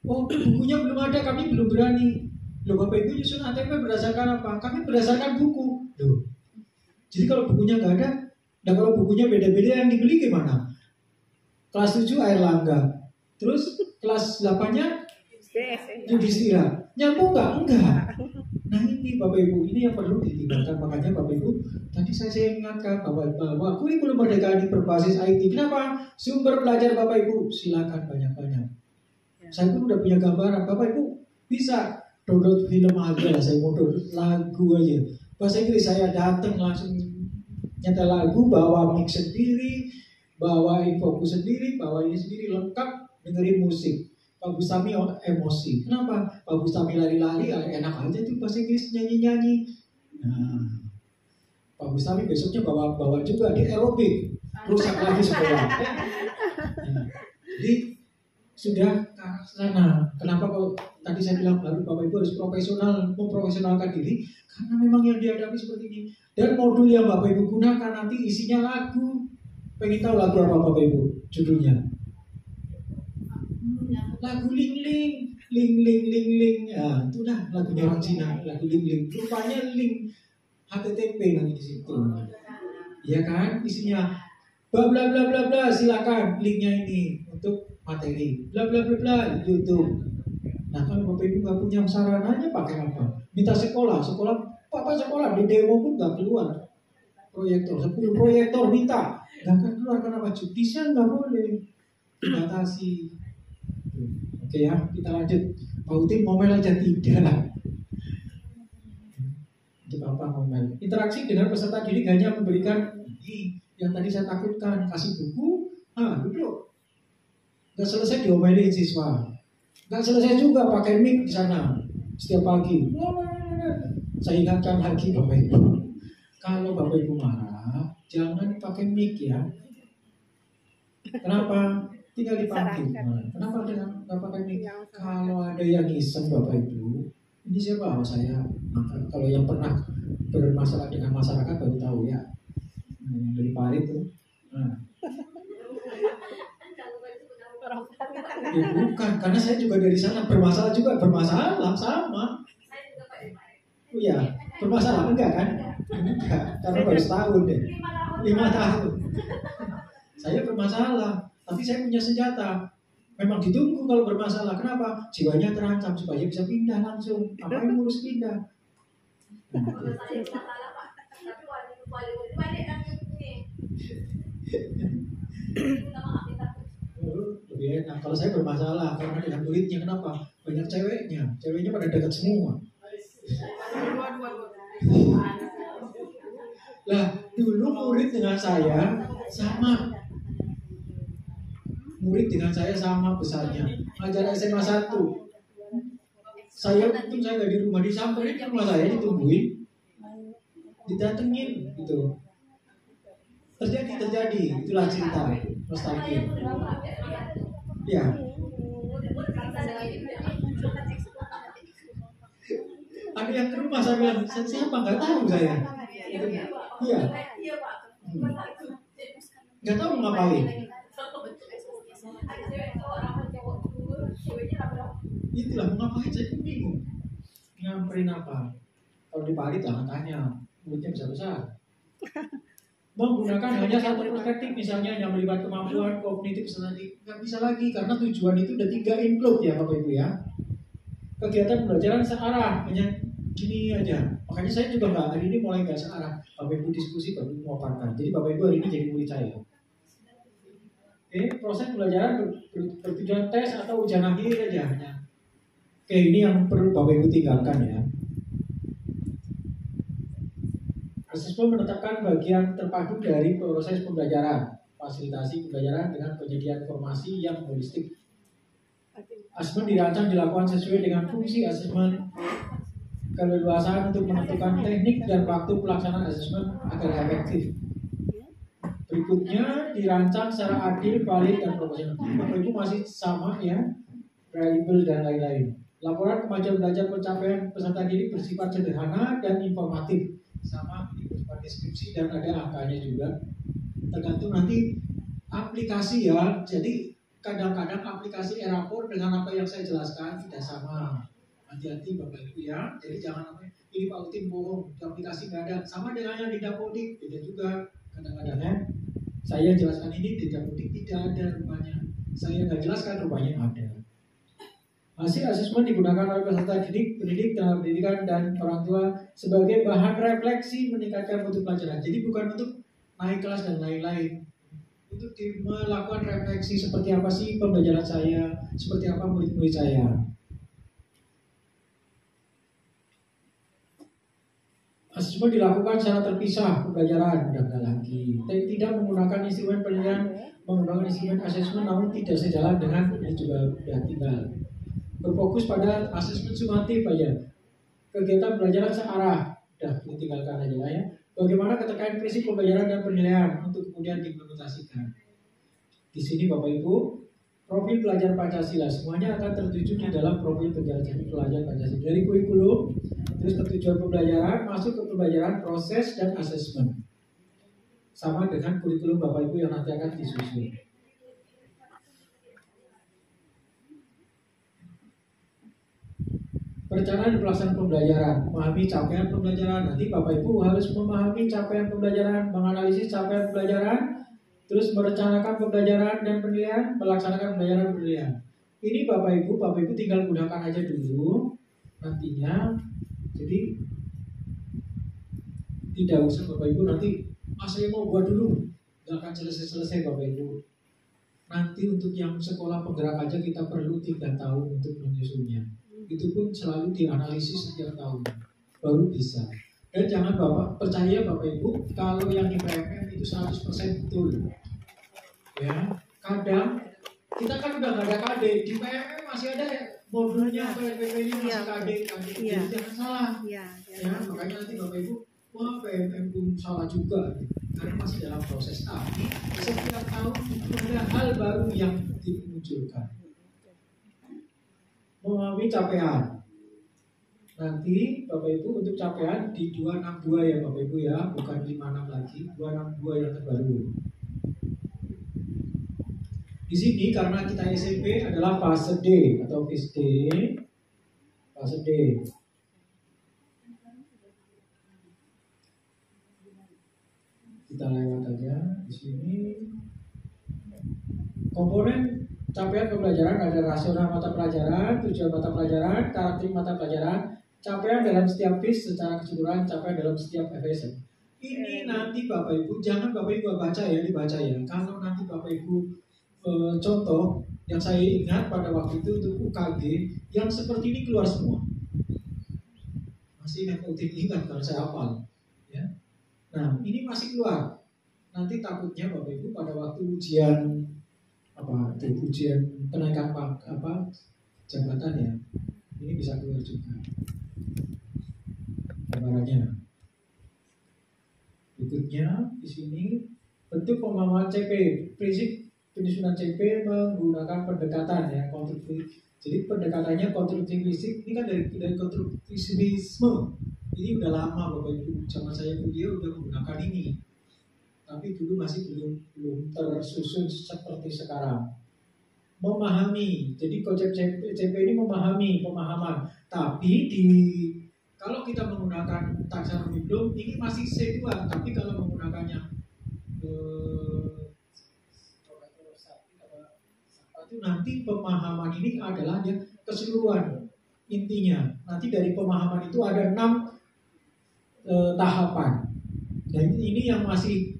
Oh, bukunya belum ada, kami belum berani. Loh, Bapak Ibu nyusun ATP berdasarkan apa? Kami berdasarkan buku. Loh. Jadi kalau bukunya nggak ada, dan kalau bukunya beda-beda yang dibeli gimana? Kelas 7 Airlangga, terus kelas 8-nya Yudhistira. Nyambung nggak? Enggak. Nah ini Bapak Ibu, ini yang perlu ditinggalkan. Makanya Bapak Ibu, tadi saya ingatkan bahwa kurikulum Merdeka ini berbasis IT. Kenapa? Sumber belajar Bapak Ibu, silakan banyak-banyak. Saya pun udah punya gambaran. Bapak Ibu bisa download film aja, saya mau download lagu aja. Bahasa Inggris saya datang langsung nyetel lagu, bawa mix sendiri, bawa infokus sendiri, bawa ini sendiri, lengkap dengerin musik. Pak Bustami emosi. Kenapa? Pak Bustami lari-lari, enak aja tuh bahasa Inggris nyanyi-nyanyi. Nah, Pak Bustami besoknya bawa juga di aerobik, rusak lagi sekolah. Nah, jadi sudah ke sana. Kenapa kok tadi saya bilang baru Bapak Ibu harus profesional, memprofesionalkan diri, karena memang yang dihadapi seperti ini. Dan modul yang Bapak Ibu gunakan nanti isinya lagu. Pengen tahu lagu apa Bapak Ibu? Judulnya lagu ling ling. Ya, itu dah lagunya orang Cina, lagu ling. Rupanya link HTTP nanti di situ. Ya kan? Isinya bla bla bla bla bla, silakan linknya ini untuk materi. Bla bla bla bla YouTube. Nah, kalau Bapak Ibu nggak punya sarananya pakai apa? Minta sekolah Papa sekolah di demo pun nggak keluar. Proyektor, 10 proyektor minta, nggak akan keluar. Kenapa? Judicial nggak boleh dibatasi. Oke ya, kita lanjut. Pak Utin ngomel aja tidak. Untuk apa ngomel? Interaksi dengan peserta didik hanya memberikan yang tadi saya takutkan, kasih buku, duduk. Nggak selesai diomelin siswa. Nggak selesai juga pakai mic di sana setiap pagi. Saya ingatkan lagi Bapak Ibu. kalau Bapak Ibu marah, jangan pakai mic ya. Kenapa? Tinggal dipanggil. Kenapa nggak pakai mic? Kalau ada yang iseng Bapak Ibu, ini siapa? Saya. Kalau yang pernah bermasalah dengan masyarakat baru tahu ya. Dari Parit tuh. Ya, bukan, karena saya juga dari sana bermasalah sama. Oh iya, bermasalah enggak kan? Enggak, karena baru setahun deh. 5 tahun. Saya bermasalah, tapi saya punya senjata. Memang ditunggu kalau bermasalah. Kenapa? Jiwanya terancam supaya bisa pindah langsung. Apa yang ngurus pindah? Lebih enak. Kalau saya bermasalah karena dengan muridnya, kenapa? Banyak ceweknya pada dekat semua. Lah, dulu murid dengan saya sama. Murid dengan saya sama besarnya. Ngajar SMA 1. Saya untung saya nggak di rumah, disamperin ke rumah saya, ditungguin, didatengin gitu. Terjadi, itulah cerita nostalgia. Ya. Ada yang ke rumah saya bilang, siapa? Nggak tahu saya. Iya. Nggak tahu ngapain. Itulah ngapain saya pun bingung. Nyamperin apa? Kalau di Parit tanya, mulutnya besar-besar. Menggunakan hanya satu perspektif, misalnya yang melibat kemampuan kognitif sensorik, nggak bisa lagi karena tujuan itu udah 3 include ya Bapak Ibu ya. Kegiatan pembelajaran searah, hanya gini aja. Makanya saya juga nggak hari ini mulai nggak searah. Bapak Ibu diskusi baru memaparkan. Jadi Bapak Ibu hari ini jadi murid saya. Oke, proses pembelajaran bertujuan tes atau ujian akhir aja hanya. Oke, ini yang perlu Bapak Ibu tinggalkan ya. Asesmen menetapkan bagian terpadu dari proses pembelajaran, fasilitasi pembelajaran dengan penyediaan informasi yang holistik. Asesmen dirancang dilakukan sesuai dengan fungsi asesmen, keleluasaan untuk menentukan teknik dan waktu pelaksanaan asesmen agar efektif. Berikutnya dirancang secara adil, valid, dan proporsional. Bapak Ibu masih sama ya, reliable dan lain-lain. Laporan kemajuan belajar pencapaian peserta didik bersifat sederhana dan informatif. Sama bersifat deskripsi dan ada angkanya juga. Tergantung nanti aplikasi ya. Jadi kadang-kadang aplikasi e-rapor dengan apa yang saya jelaskan tidak sama. Hati-hati Bapak Ibu ya. Jadi jangan ini Pak Utim bohong, di aplikasi nggak ada. Sama dengan yang di Dapodik, beda juga. Kadang-kadang ya, saya jelaskan ini di Dapodik tidak ada rupanya. Saya nggak jelaskan rupanya ada. Hasil asesmen digunakan oleh peserta didik, pendidik, tenaga pendidikan, dan orang tua sebagai bahan refleksi meningkatkan mutu pelajaran. Jadi bukan untuk naik kelas dan lain-lain. Untuk melakukan refleksi seperti apa sih pembelajaran saya, seperti apa murid-murid saya. Asesmen dilakukan secara terpisah pembelajaran, dan lagi. Tidak menggunakan instrumen penilaian, menggunakan instrumen asesmen, namun tidak sejalan dengan ini juga sudah tinggal. Berfokus pada asesmen sumatif aja. Kegiatan pembelajaran searah, udah ditinggalkan aja lah ya. Bagaimana keterkaitan prinsip pembelajaran dan penilaian untuk kemudian diimplementasikan. Di sini Bapak Ibu, profil pelajar Pancasila semuanya akan tertuju di dalam profil pelajar Pancasila dari kurikulum, terus ketujuan pembelajaran masuk ke pembelajaran proses dan asesmen. Sama dengan kurikulum Bapak Ibu yang nanti akan disusun. Perencanaan dan pelaksanaan pembelajaran, memahami capaian pembelajaran. Nanti Bapak Ibu harus memahami capaian pembelajaran, menganalisis capaian pembelajaran, terus merencanakan pembelajaran dan penilaian, melaksanakan pembelajaran dan penilaian. Ini Bapak Ibu tinggal gunakan aja dulu nantinya. Jadi tidak usah Bapak Ibu nanti saya mau buat dulu, nggak akan selesai Bapak Ibu. Nanti untuk yang sekolah penggerak aja kita perlu 3 tahun untuk menyusunnya. Itu pun selalu dianalisis setiap tahun baru bisa. Dan jangan percaya Bapak Ibu kalau yang di PMM itu 100% betul. Ya, kadang kita kan udah nggak ada KD di PMM masih ada modulnya PPP-nya masih KD. Jadi jangan salah. Ya, makanya nanti Bapak Ibu wah PMM pun salah juga, karena masih dalam proses. Tapi setiap tahun itu ada hal baru yang dimunculkan. Memahami capaian. Nanti Bapak Ibu untuk capaian di 262 ya Bapak Ibu ya, bukan 56 lagi, 262 yang terbaru. Di sini karena kita SMP adalah fase D atau phase D, fase D. Kita lewat aja di sini. Komponen capaian pembelajaran ada rasional mata pelajaran, tujuan mata pelajaran, karakteristik mata pelajaran, capaian dalam setiap phase secara keseluruhan, capaian dalam setiap FSM. Ini nanti Bapak Ibu, jangan Bapak Ibu baca ya, dibaca ya. Kalau nanti Bapak Ibu contoh yang saya ingat pada waktu itu untuk UKG yang seperti ini keluar semua. Masih ingat kalau saya hafal, ya. Nah ini masih keluar. Nanti takutnya Bapak Ibu pada waktu ujian ujian kenaikan jabatan ya, ini bisa keluar juga gambarannya. Berikutnya di sini bentuk pemahaman CP, prinsip penyusunan CP menggunakan pendekatan ya konstruktif. Jadi pendekatannya konstruktivistik ini kan dari konstruktivisme. Ini udah lama Bapak Ibu, zaman saya kuliah udah menggunakan ini. Tapi dulu masih belum tersusun seperti sekarang. Memahami, jadi konsep CP ini memahami, pemahaman. Tapi kalau kita menggunakan taksonomi Bloom ini masih C2, tapi kalau menggunakannya itu nanti pemahaman ini adalah ya keseluruhan intinya. Nanti dari pemahaman itu ada 6 tahapan. Dan ini yang masih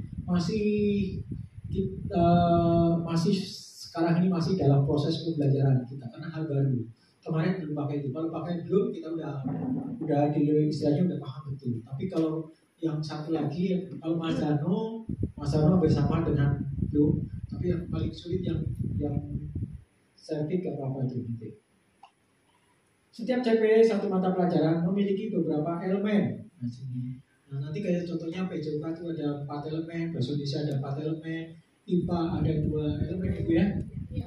sekarang ini masih dalam proses pembelajaran kita karena hal baru. Kemarin belum pakai itu, kalau pakai belum kita udah istilahnya udah paham betul. Tapi kalau yang satu lagi, kalau Mas Dano bersama dengan belum, tapi yang paling sulit yang sertif apa itu nanti. Setiap CP satu mata pelajaran memiliki beberapa elemen. Nah, nanti kayak contohnya PJOK itu ada 4 elemen, bahasa Indonesia ada 4 elemen, IPA ada 2 elemen Ibu ya.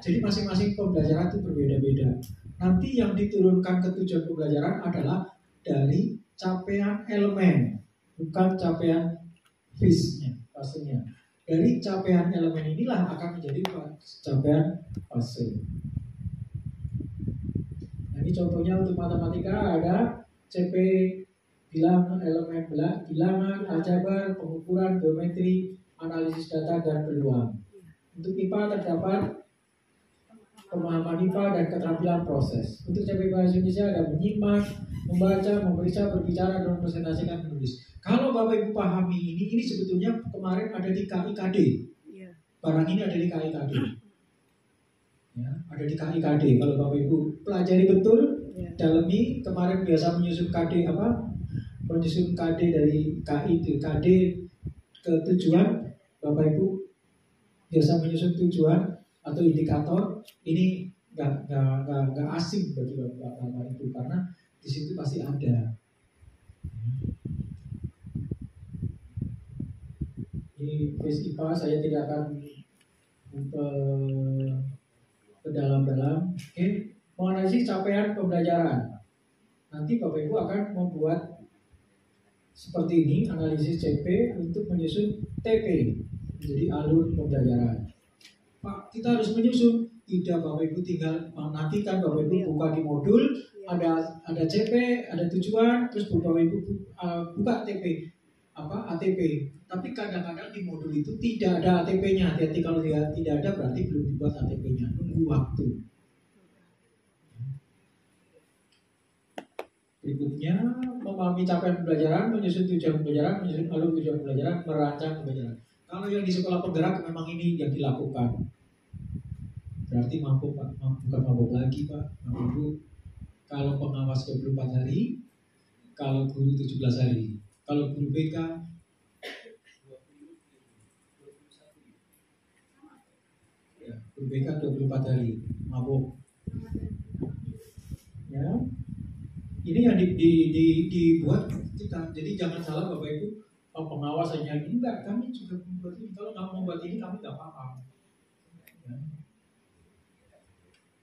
Jadi masing-masing pembelajaran itu berbeda-beda. Nanti yang diturunkan ke tujuan pembelajaran adalah dari capaian elemen, bukan capaian phase-nya, fasenya. Dari capaian elemen inilah akan menjadi capaian fase. Nah, ini contohnya untuk matematika ada CP bilangan, elemen bilangan, aljabar, pengukuran, geometri, analisis data, dan peluang. Untuk IPA terdapat pemahaman IPA dan keterampilan proses. Untuk CP Bahasa Indonesia ada menyimak, membaca, memeriksa, berbicara, dan presentasikan, menulis. Kalau Bapak Ibu pahami ini sebetulnya kemarin ada di KIKD. Barang ini ada di KIKD. Ya, ada di KIKD. Kalau Bapak Ibu pelajari betul, dalami, kemarin biasa menyusun KD menyusun KD dari KD ke tujuan, Bapak Ibu biasa menyusun tujuan atau indikator. Ini nggak asing bagi Bapak Ibu karena di situ pasti ada. Ini phase IPA saya tidak akan ke dalam-dalam. Oke, menganalisis capaian pembelajaran. Nanti Bapak Ibu akan membuat seperti ini, analisis CP untuk menyusun TP, jadi alur pembelajaran. Pak, kita harus menyusun. Tidak Bapak Ibu tinggal nanti kan Bapak Ibu buka di modul, ada CP, ada tujuan, terus Bapak Ibu buka TP, ATP. Tapi kadang-kadang di modul itu tidak ada ATP-nya. Hati-hati kalau tidak ada berarti belum dibuat ATP-nya. Nunggu waktu. Berikutnya, memahami capaian pembelajaran, menyusun tujuan pembelajaran, menyusun alur tujuan pembelajaran, merancang pembelajaran. Kalau yang di sekolah penggerak memang ini yang dilakukan. Berarti mampu Pak, bukan mampu lagi Pak. Mampu kalau pengawas 24 hari, kalau guru 17 hari. Kalau guru BK 21. Ya, guru BK 24 hari, mabuk. Ya. Ini yang dibuat kita. Jadi jangan salah Bapak Ibu, pengawas hanya ini enggak, kami juga membuat ini. Kalau nggak mau buat ini kami nggak paham. Ya.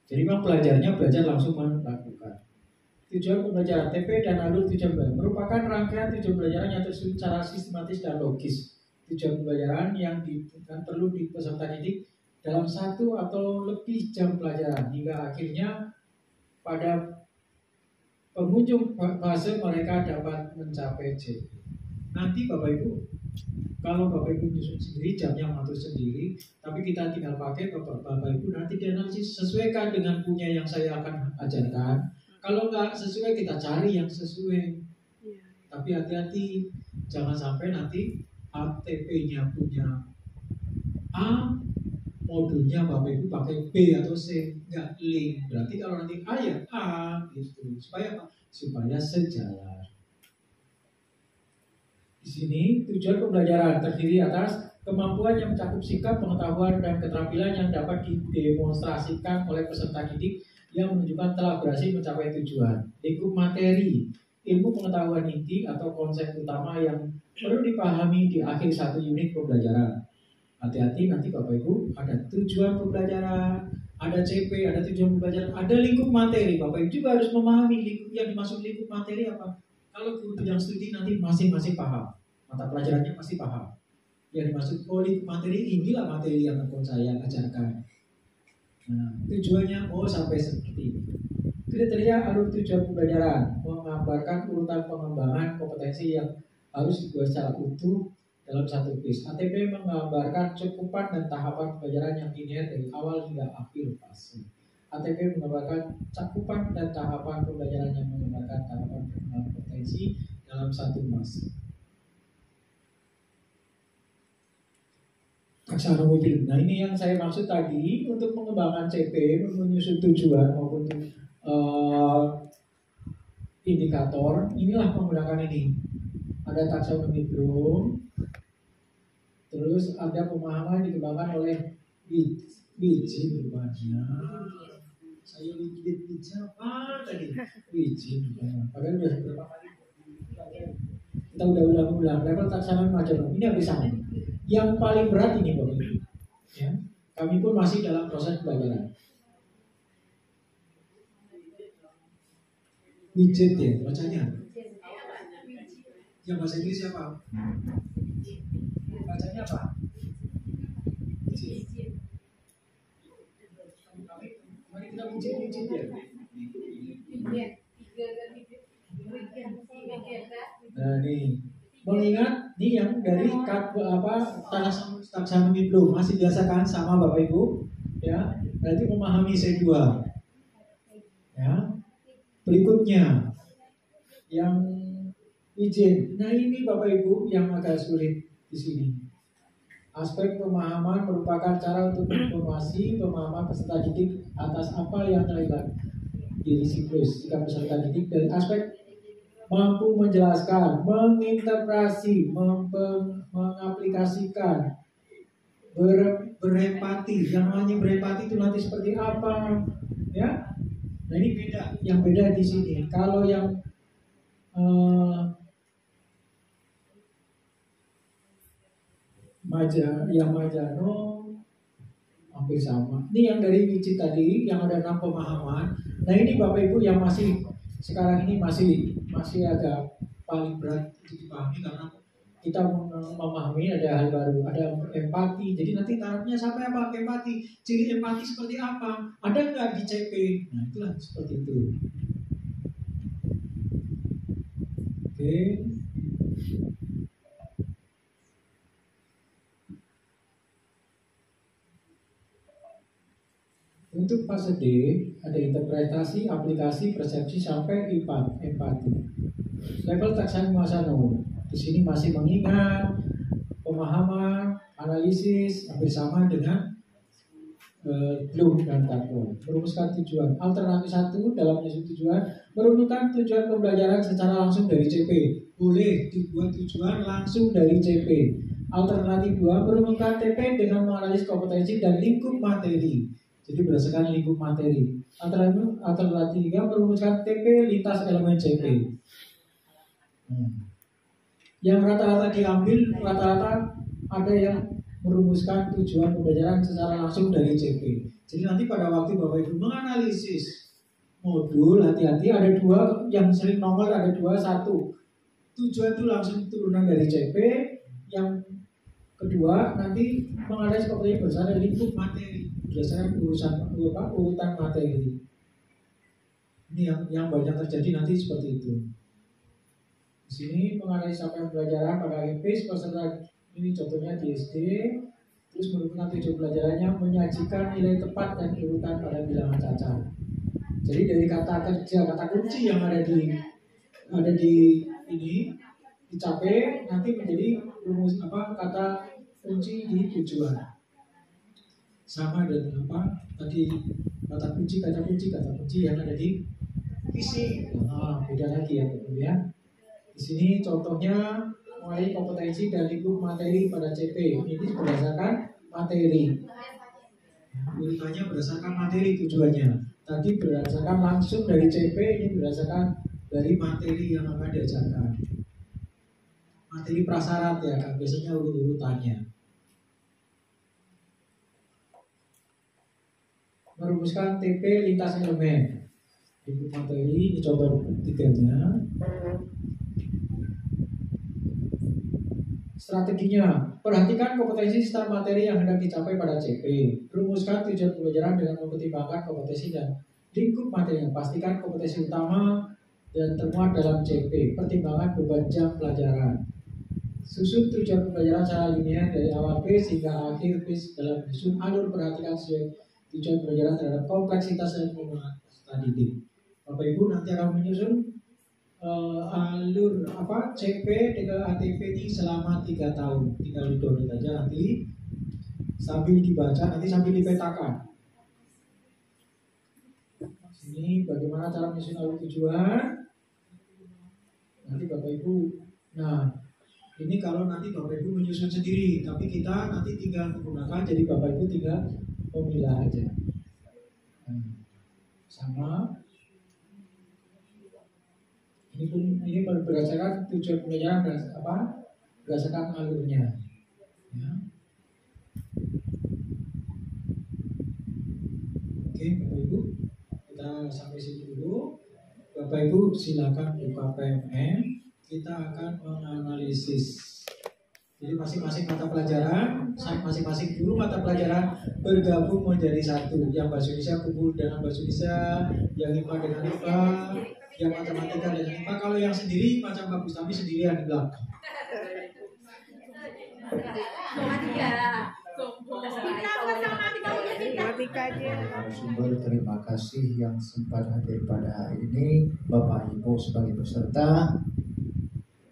Jadi memang pelajarnya belajar langsung melakukan. Tujuan pembelajaran TP dan alur tujuan belajar merupakan rangkaian tujuan pembelajaran yang tersusun secara sistematis dan logis. Tujuan pembelajaran yang perlu di peserta didik dalam 1 atau lebih jam pelajaran hingga akhirnya pada penghujung fase mereka dapat mencapai C. Nanti Bapak Ibu, kalau Bapak Ibu nyusun sendiri, jamnya mengatur sendiri, tapi kita tinggal pakai Bapak Ibu nanti dianalisis sesuaikan dengan punya yang saya akan ajarkan. Kalau nggak sesuai kita cari yang sesuai. Tapi hati-hati, jangan sampai nanti ATP-nya punya A, modulnya Bapak Ibu pakai B atau C, nggak link. Berarti kalau nanti A ya A gitu. Supaya apa? Supaya sejalan. Di sini tujuan pembelajaran terdiri atas kemampuan yang mencakup sikap, pengetahuan, dan keterampilan yang dapat didemonstrasikan oleh peserta didik yang menunjukkan telah berhasil mencapai tujuan. Lingkup materi, ilmu pengetahuan inti atau konsep utama yang perlu dipahami di akhir 1 unit pembelajaran. Hati-hati nanti Bapak Ibu, ada tujuan pembelajaran, ada CP, ada tujuan pembelajaran, ada lingkup materi. Bapak Ibu juga harus memahami lingkup yang dimaksud lingkup materi apa. Kalau guru bidang studi nanti masing-masing paham, mata pelajarannya pasti paham. Yang dimaksud lingkup materi, inilah materi yang akan saya ajarkan. Nah, tujuannya sampai seperti ini. Kriteria alur tujuan pembelajaran menggambarkan urutan pengembangan kompetensi yang harus dibuat secara utuh dalam 1 quiz. ATP menggambarkan cakupan dan tahapan pembelajaran yang linear dari awal hingga akhir fase. ATP menggambarkan cakupan dan tahapan pembelajaran yang menggambarkan tahapan pengembangan kompetensi dalam 1 fase. Taksonomi. Nah, ini yang saya maksud tadi untuk mengembangkan CP, menyusun tujuan maupun indikator. Inilah menggunakan ini. Ada taksonomi Bloom, terus ada pemahaman dikembangkan oleh Wiji rupanya. Saya lihat apa tadi? Wiji rupanya. Padahal udah berapa kali kita udah ulang-ulang. Level taksonomi macam ini habis sama. Yang paling berat ini Bapak Ibu. Ya, kami pun masih dalam proses pembelajaran. Widget ya bacanya. Yang bahasa Inggris siapa? Bacanya apa? Mari kita widget ya. Nah nih, mengingat nih yang dari taksonomi Bloom masih biasa kan sama Bapak Ibu, ya. Berarti memahami C2. Ya. Berikutnya yang izin. Nah ini Bapak Ibu yang agak sulit di sini. Aspek pemahaman merupakan cara untuk menginformasi pemahaman peserta didik atas apa yang terlibat di siklus jika peserta didik dari aspek mampu menjelaskan, menginterpretasi, mengaplikasikan, berempati. Yang namanya berempati itu nanti seperti apa, ya? Nah ini beda. Yang beda di sini. Kalau yang Majano hampir sama. Ini yang dari Wiji tadi, yang ada 6 pemahaman. Nah ini Bapak Ibu yang masih sekarang ini masih agak paling berat untuk dipahami karena kita memahami ada hal baru, ada empati. Jadi nanti tarafnya sampai apa? Empati. Ciri empati seperti apa? Ada nggak di CP? Nah itulah seperti itu. Oke. Untuk fase D ada interpretasi, aplikasi, persepsi sampai empati. Level taksonomi Masano. Di sini masih mengingat, pemahaman, analisis hampir sama dengan Bloom dan Takwo. Merumuskan tujuan. Alternatif 1 dalam menyusun tujuan, merumuskan tujuan pembelajaran secara langsung dari CP. Boleh dibuat tujuan langsung dari CP. Alternatif 2, merumuskan TP dengan menganalisis kompetensi dan lingkup materi. Jadi berdasarkan lingkup materi. Alternatif 3 merumuskan TP lintas elemen CP. Yang rata-rata diambil, rata-rata ada yang merumuskan tujuan pembelajaran secara langsung dari CP. Jadi nanti pada waktu Bapak Ibu menganalisis modul, hati-hati ada dua yang sering nongol, ada dua. Satu, tujuan itu langsung turunan dari CP. Yang kedua, nanti menganalisis kompetensi berdasarkan lingkup materi, berdasarkan urutan materi. Ini yang banyak terjadi nanti seperti itu. Di sini menganalisis capaian pembelajaran pada AGP peserta ini contohnya di SD, terus merupakan tujuan pelajarannya menyajikan nilai tepat dan urutan pada bilangan cacat. Jadi dari kata kerja, kata kunci yang ada di ini dicapai nanti menjadi rumus kata kunci di tujuan. Sama dengan tadi kata kunci yang ada di isi. Beda lagi ya ya. Di sini contohnya mulai kompetensi dan lingkup materi pada CP. Ini berdasarkan materi. Urutannya berdasarkan materi tujuannya. Tadi berdasarkan langsung dari CP, ini berdasarkan dari materi yang akan diajarkan. Materi prasyarat ya kan, biasanya urutannya. Merumuskan TP lintas elemen. Lingkup materi, ini contoh tiganya. Strateginya, perhatikan kompetensi serta materi yang hendak dicapai pada CP. Rumuskan tujuan pembelajaran dengan mempertimbangkan kompetensi dan lingkup materi. Pastikan kompetensi utama dan termuat dalam CP. Pertimbangan beban jam pelajaran. Susun tujuan pembelajaran secara linear dari awal P hingga akhir P dalam menyusun alur. Perhatikan sesuai tujuan pembelajaran terhadap kompleksitas dan peserta didik. Bapak Ibu nanti akan menyusun alur CP dengan ATP ini selama 3 tahun. Tinggal download aja nanti sambil dibaca, nanti sambil dipetakan. Ini bagaimana cara menyusun alur tujuan. Nanti Bapak Ibu, nah ini kalau nanti Bapak Ibu menyusun sendiri, tapi kita nanti tinggal menggunakan, jadi Bapak Ibu tinggal memilah aja. Sama. Ini berdasarkan tujuan pembelajaran berdasarkan alurnya. Ya. Oke, Bapak Ibu, kita sampai sini dulu. Bapak Ibu silakan buka PMN. Kita akan menganalisis. Jadi masing-masing mata pelajaran, masing-masing guru mata pelajaran bergabung menjadi satu. Yang bahasa Indonesia kumpul dengan bahasa Indonesia, yang IPA dengan IPA, yang matematika dengan IPA. Kalau yang sendiri macam Pak Bustami sendirian di belakang. Sumber terima kasih yang sempat hadir pada hari ini. Bapak Ibu sebagai peserta,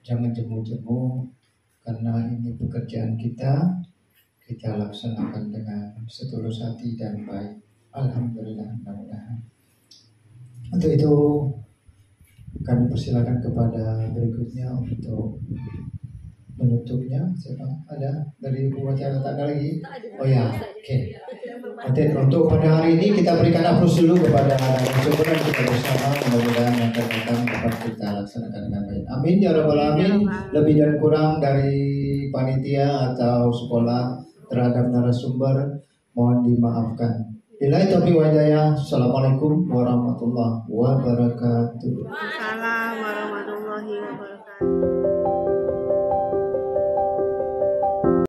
jangan jemu-jemu karena ini pekerjaan kita laksanakan dengan setulus hati dan baik. Alhamdulillah, mudah-mudahan. Untuk itu kami persilakan kepada berikutnya untuk menutupnya. Siapa? Ada dari pembaca tak ada lagi? Oh ya, oke. Nanti untuk pada hari ini kita berikan aplaus dulu kepada narasumber kita bersama. Mudah-mudahan yang akan datang dapat kita laksanakan dengan baik. Amin ya rabbal alamin. Lebih dan kurang dari panitia atau sekolah terhadap narasumber mohon dimaafkan. Billahi taufiq wal hidayah. Assalamualaikum warahmatullahi wabarakatuh. Waalaikumsalam warahmatullahi wabarakatuh.